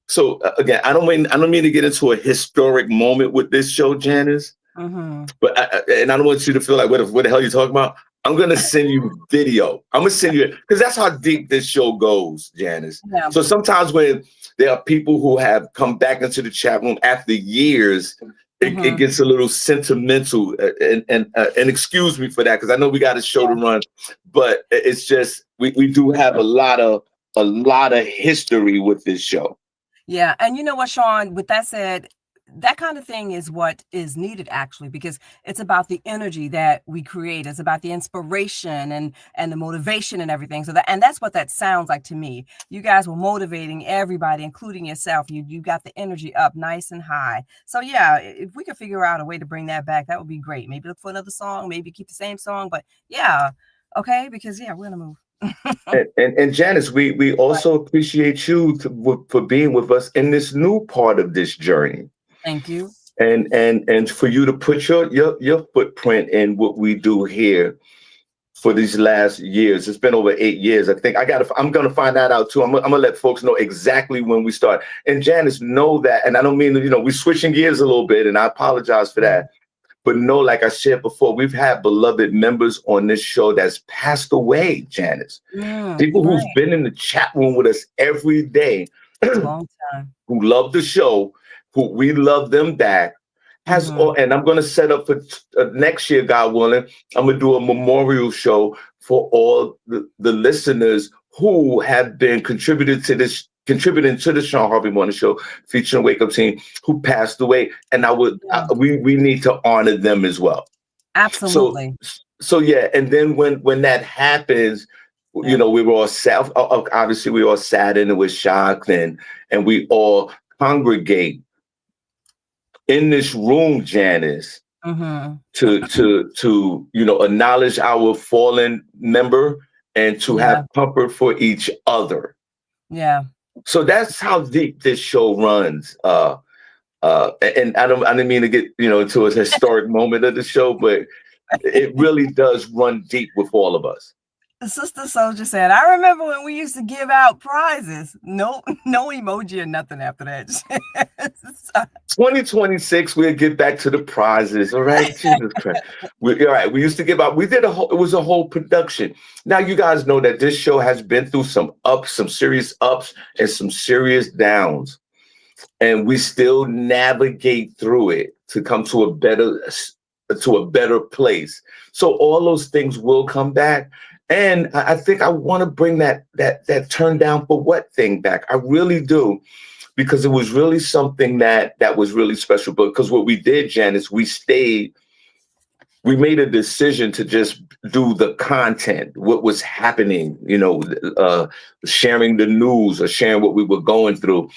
So again, I don't mean to get into a historic moment with this show, Janice, but I don't want you to feel like, what the hell are you talking about? I'm going to send you video. I'm going to send you, because that's how deep this show goes, Janice. Yeah. So sometimes when there are people who have come back into the chat room after years, it gets a little sentimental, and excuse me for that, because I know we got a show to run, but it's just we do have a lot of history with this show. Yeah, and you know what, Shawn? With that said, that kind of thing is what is needed actually, because it's about the energy that we create. It's about the inspiration and the motivation and everything. So that's what that sounds like to me. You guys were motivating everybody, including yourself. You got the energy up nice and high. So yeah, if we could figure out a way to bring that back, that would be great. Maybe look for another song, maybe keep the same song, but yeah, okay, because yeah, we're gonna move. and Janice, we also appreciate you for being with us in this new part of this journey. Thank you. And for you to put your footprint in what we do here for these last years. It's been over 8 years. I think I'm gonna find that out too. I'm gonna let folks know exactly when we start. And Janice, know that, and I don't mean we're switching gears a little bit, and I apologize for that. But know, like I said before, we've had beloved members on this show that's passed away, Janice. People who've been in the chat room with us every day, long time, who love the show, who we love them back. And I'm going to set up for next year, God willing, I'm going to do a memorial show for all the listeners who have been contributing to the Shawn Harvey Morning Show, featuring Wake Up Team, who passed away. And we need to honor them as well. Absolutely. So yeah. And then when that happens, we were all sad. Obviously, we were all saddened and we're shocked, and we all congregate in this room, Janice, to acknowledge our fallen member and to have comfort for each other. Yeah. So that's how deep this show runs. And I didn't mean to get into a historic moment of the show, but it really does run deep with all of us. Sister Soldier said, I remember when we used to give out prizes. No emoji or nothing after that. 2026, we'll get back to the prizes. All right. Jesus Christ. All right. We used to give out, it was a whole production. Now you guys know that this show has been through some serious ups and some serious downs. And we still navigate through it to come to a better place. So all those things will come back. And I think I want to bring that turn down for what thing back. I really do, because it was really something that was really special. But because what we did, Janice, we made a decision to just do the content, what was happening, sharing the news or sharing what we were going through,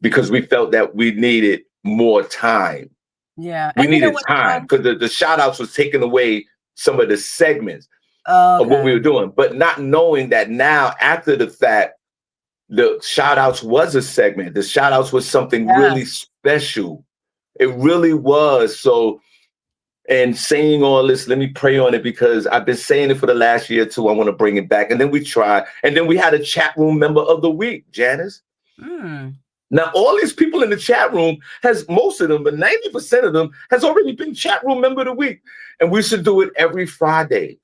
because we felt that we needed more time. Yeah. We needed time because the shout outs was taking away some of the segments. Of what we were doing, but not knowing that now after the fact, the shout outs was a segment. The shout outs was something really special. It really was. So, and saying all this, let me pray on it, because I've been saying it for the last year or two. I want to bring it back. And then we tried. And then we had a chat room member of the week, Janice. Now, all these people in the chat room most of them, but 90% of them has already been chat room member of the week. And we should do it every Friday.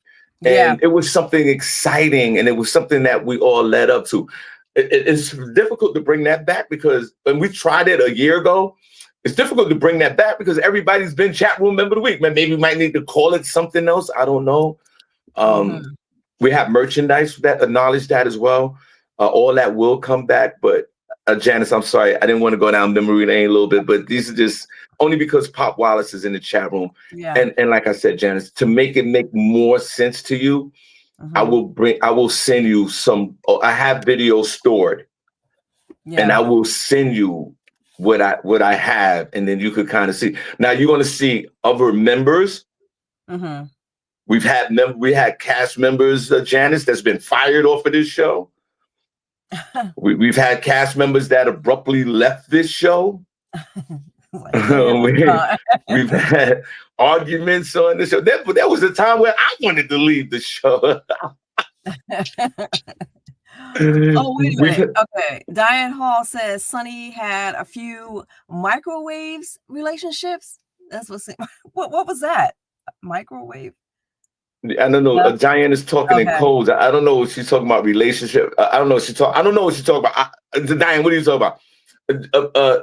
And it was something exciting, and it was something that we all led up to. It's difficult to bring that back because when we tried it a year ago, it's difficult to bring that back because everybody's been chat room member of the week. Man, maybe we might need to call it something else. I don't know. We have merchandise that acknowledge that as well. All that will come back, but Janice, I'm sorry. I didn't want to go down memory lane a little bit, but these are just only because Pop Wallace is in the chat room. And like I said, Janice, to make it make more sense to you, I will send you some, I have videos stored and I will send you what I have. And then you could kind of see. Now you're going to see other members. We had cast members, Janice, that's been fired off of this show. We've had cast members that abruptly left this show. We've had arguments on the show. There was a time where I wanted to leave the show. Oh, wait a minute. Okay. Diane Hall says Sonny had a few microwaves relationships. That's what was that? Microwave? I don't know. Diane is talking in codes. I don't know what she's talking about. Relationship. I don't know what she's talking about. Diane, what are you talking about?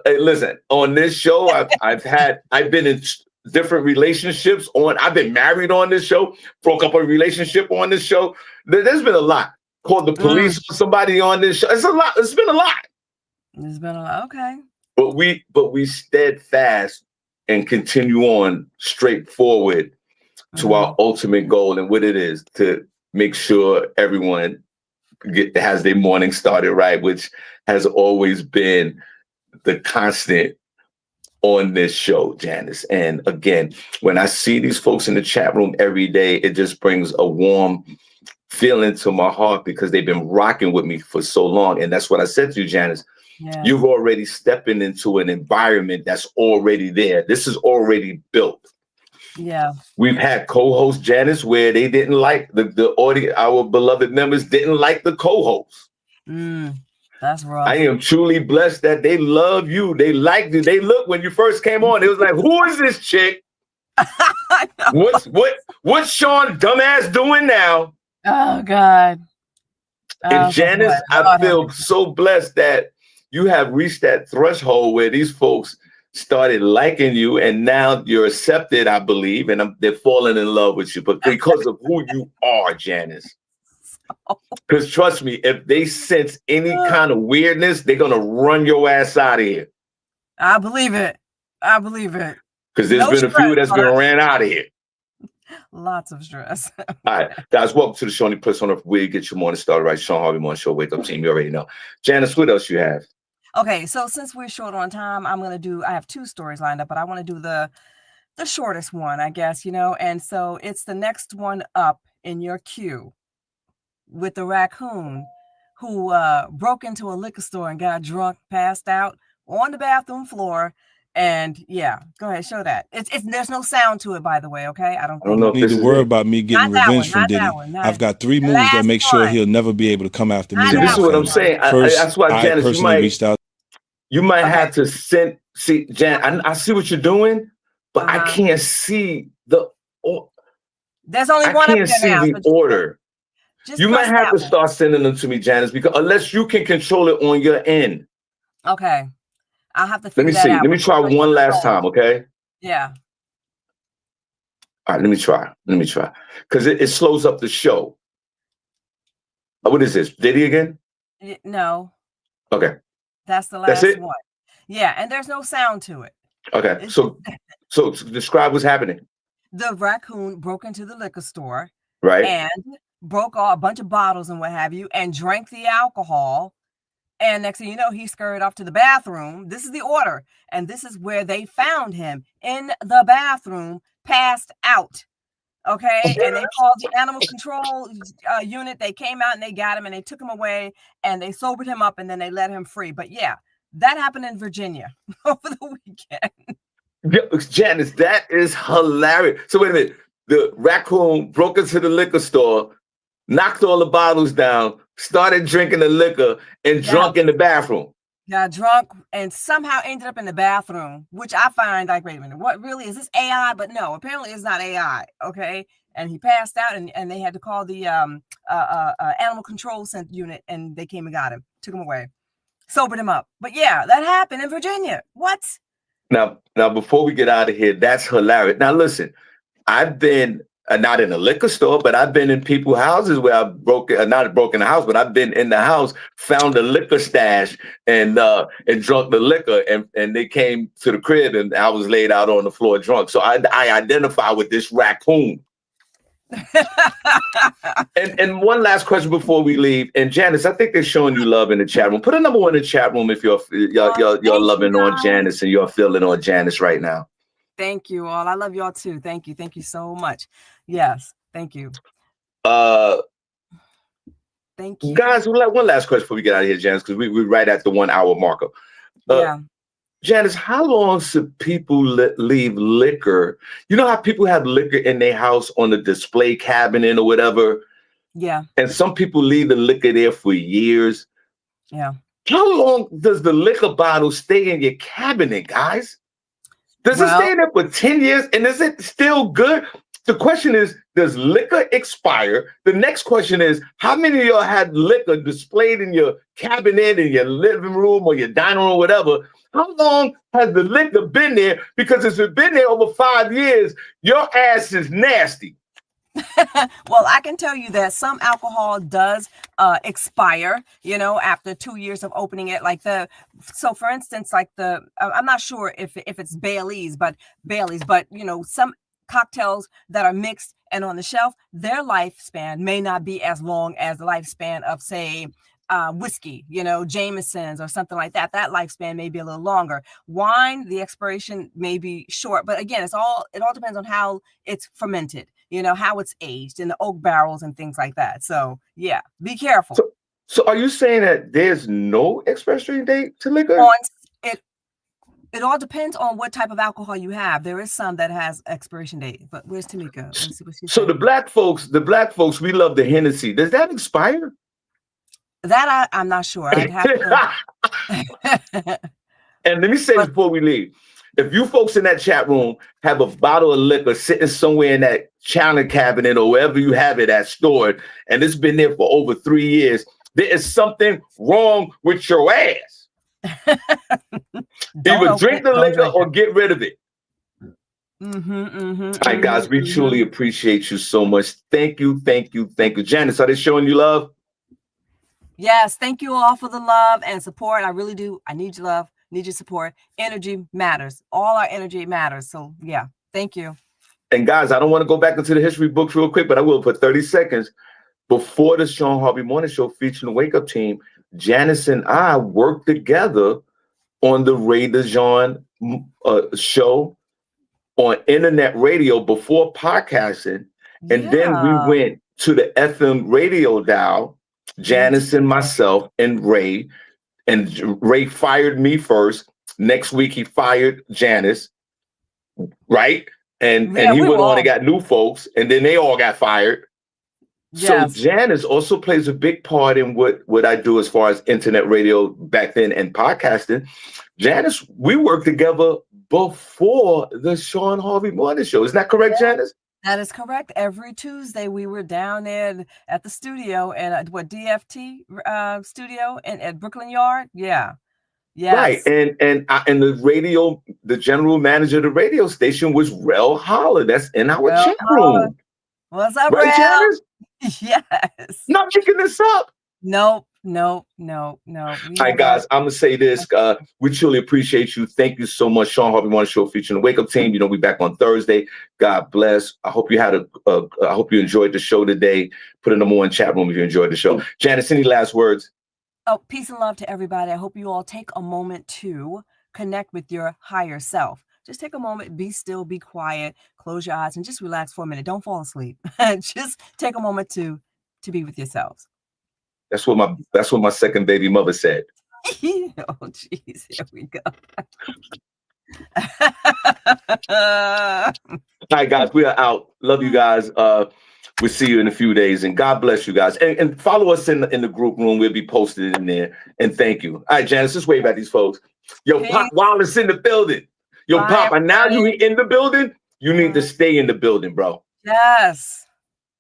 Hey, listen. On this show, I've been in different relationships. I've been married on this show. Broke up a relationship on this show. There's been a lot. Called the police on somebody on this show. It's a lot. It's been a lot. It's been a lot. Okay. But we steadfast and continue on straight forward to our ultimate goal, and what it is to make sure everyone has their morning started right, which has always been the constant on this show, Janice. And again, when I see these folks in the chat room every day, it just brings a warm feeling to my heart because they've been rocking with me for so long. And that's what I said to you, Janice. You've already stepping into an environment that's already there. This is already built. Yeah. We've had co-hosts, Janice, where they didn't like the audience, our beloved members didn't like the co-hosts. That's rough. I am truly blessed that they love you. They liked you. They looked when you first came on. It was like, who is this chick? What's Shawn dumbass doing now? Oh God. And Janice, I feel so blessed that you have reached that threshold where these folks started liking you, and now you're accepted, I believe, and they're falling in love with you, but because of who you are, Janice. Because trust me, if they sense any kind of weirdness, they're gonna run your ass out of here. I believe it. Because there's been a few that's been ran out of here. Lots of stress. All right, guys, welcome to the show. Only place on earth where you get your morning started right. Shawn Harvey Morning Show, wake up team. You already know. Janice, what else you have? Okay, so since we're short on time, I have two stories lined up, but I want to do the shortest one, I guess, and so it's the next one up in your queue with the raccoon who broke into a liquor store and got drunk, passed out on the bathroom floor. And yeah, go ahead, show that. There's no sound to it, by the way. Okay, I don't know. Need to worry about me getting revenge from Diddy. I've got 3 moves that make sure he'll never be able to come after me. This is what I'm saying. That's why, Janice, I personally reached out. You might have to see, Jan. I see what you're doing, but I can't see the. There's only one. I can't see the order. You might have to start sending them to me, Janice, because unless you can control it on your end. Okay. I'll have to figure that out. Let me try one last time, okay? Yeah. All right, let me try. Because it slows up the show. What is this? Diddy again? No. Okay. That's the last one. Yeah, and there's no sound to it. Okay. So describe what's happening. The raccoon broke into the liquor store. Right. And broke a bunch of bottles and what have you, and drank the alcohol. And next thing you know, he scurried off to the bathroom. This is the order. And this is where they found him, in the bathroom, passed out. Okay. And they called the animal control unit. They came out and they got him and they took him away and they sobered him up and then they let him free. But yeah, that happened in Virginia over the weekend. Janice, that is hilarious. So wait a minute. The raccoon broke into the liquor store, knocked all the bottles down, started drinking the liquor, and drunk in the bathroom. got drunk and somehow ended up in the bathroom, which I find like, wait a minute, what really is this AI? But no, apparently it's not AI. Okay. And he passed out and they had to call the animal control unit and they came and got him, took him away, sobered him up. But yeah, that happened in Virginia. What? Now, before we get out of here, that's hilarious. Now, listen, I've been not in a liquor store, but I've been in people's houses where I've not broken the house, but I've been in the house, found a liquor stash and drunk the liquor, and they came to the crib and I was laid out on the floor drunk. So I identify with this raccoon. and one last question before we leave. And Janice, I think they're showing you love in the chat room. Put a number 1 in the chat room if you're loving on Janice and you're feeling on Janice right now. Thank you all. I love y'all too. Thank you. Thank you so much. Yes. Thank you. Thank you. Guys, one last question before we get out of here, Janice, because we're right at the 1 hour marker. Yeah. Janice, how long should people leave liquor? You know how people have liquor in their house on the display cabinet or whatever? Yeah. And some people leave the liquor there for years. Yeah. How long does the liquor bottle stay in your cabinet, guys? Does it stay there for 10 years? And is it still good? The question is, does liquor expire? The next question is, how many of y'all had liquor displayed in your cabinet, in your living room or your dining room or whatever? How long has the liquor been there? Because if it's been there over 5 years, your ass is nasty. Well, I can tell you that some alcohol does expire, after 2 years of opening it. So for instance, I'm not sure if it's Bailey's, but some cocktails that are mixed and on the shelf, their lifespan may not be as long as the lifespan of, say, whiskey, Jameson's or something like that. That lifespan may be a little longer. Wine, the expiration may be short, but again, it all depends on how it's fermented, how it's aged in the oak barrels and things like that. So yeah, be careful. So are you saying that there's no expiration date to liquor? It all depends on what type of alcohol you have. There is some that has expiration date, but where's Tamika? Let's see what she's saying. The black folks, we love the Hennessy. Does that expire? That I'm not sure. I'd have to. And let me say this before we leave. If you folks in that chat room have a bottle of liquor sitting somewhere in that china cabinet or wherever you have it at stored, and it's been there for over 3 years, there is something wrong with your ass. Either drink the liquor or get rid of it. All right, guys, we truly appreciate you so much. Thank you. Janice, are they showing you love? Yes, thank you all for the love and support. I really do. I need your love, need your support. Energy matters. All our energy matters. So yeah, thank you. And guys, I don't want to go back into the history books real quick, but I will for 30 seconds. Before the Shawn Harvey Morning Show featuring the Wake Up Team, Janice and I worked together on the Ray DeJean show on internet radio before podcasting. And then we went to the FM radio dial, Janice and myself and Ray. And Ray fired me first. Next week, he fired Janice, right? And he went on and got new folks, and then they all got fired. Yes. So Janice also plays a big part in what I do as far as internet radio back then and podcasting. Janice, we worked together before the Shawn Harvey Morning Show. Isn't that correct, Janice? That is correct. Every Tuesday we were down there at the studio and DFT studio and at Brooklyn Yard. Yeah. Yes. Right. And the general manager of the radio station was Rel Holler. That's in our chat room. What's up, right, Rel? Janice? Yes. Not making this up. Nope. All right, guys, I'm going to say this. We truly appreciate you. Thank you so much. Shawn Harvey Morning Show featuring the Wake Up Team. We're back on Thursday. God bless. I hope you I hope you enjoyed the show today. Put a number 1 chat room if you enjoyed the show. Janice, any last words? Oh, peace and love to everybody. I hope you all take a moment to connect with your higher self. Just take a moment, be still, be quiet, close your eyes, and just relax for a minute. Don't fall asleep. Just take a moment to be with yourselves. That's what my second baby mother said. Oh, jeez, here we go. All right, guys, we are out. Love you guys. We'll see you in a few days, and God bless you guys. And follow us in the group room. We'll be posted in there. And thank you. All right, Janice, just wave at these folks. Yo, Pop Wallace in the building. Yo, Pop, and now you in the building, you need to stay in the building, bro. Yes.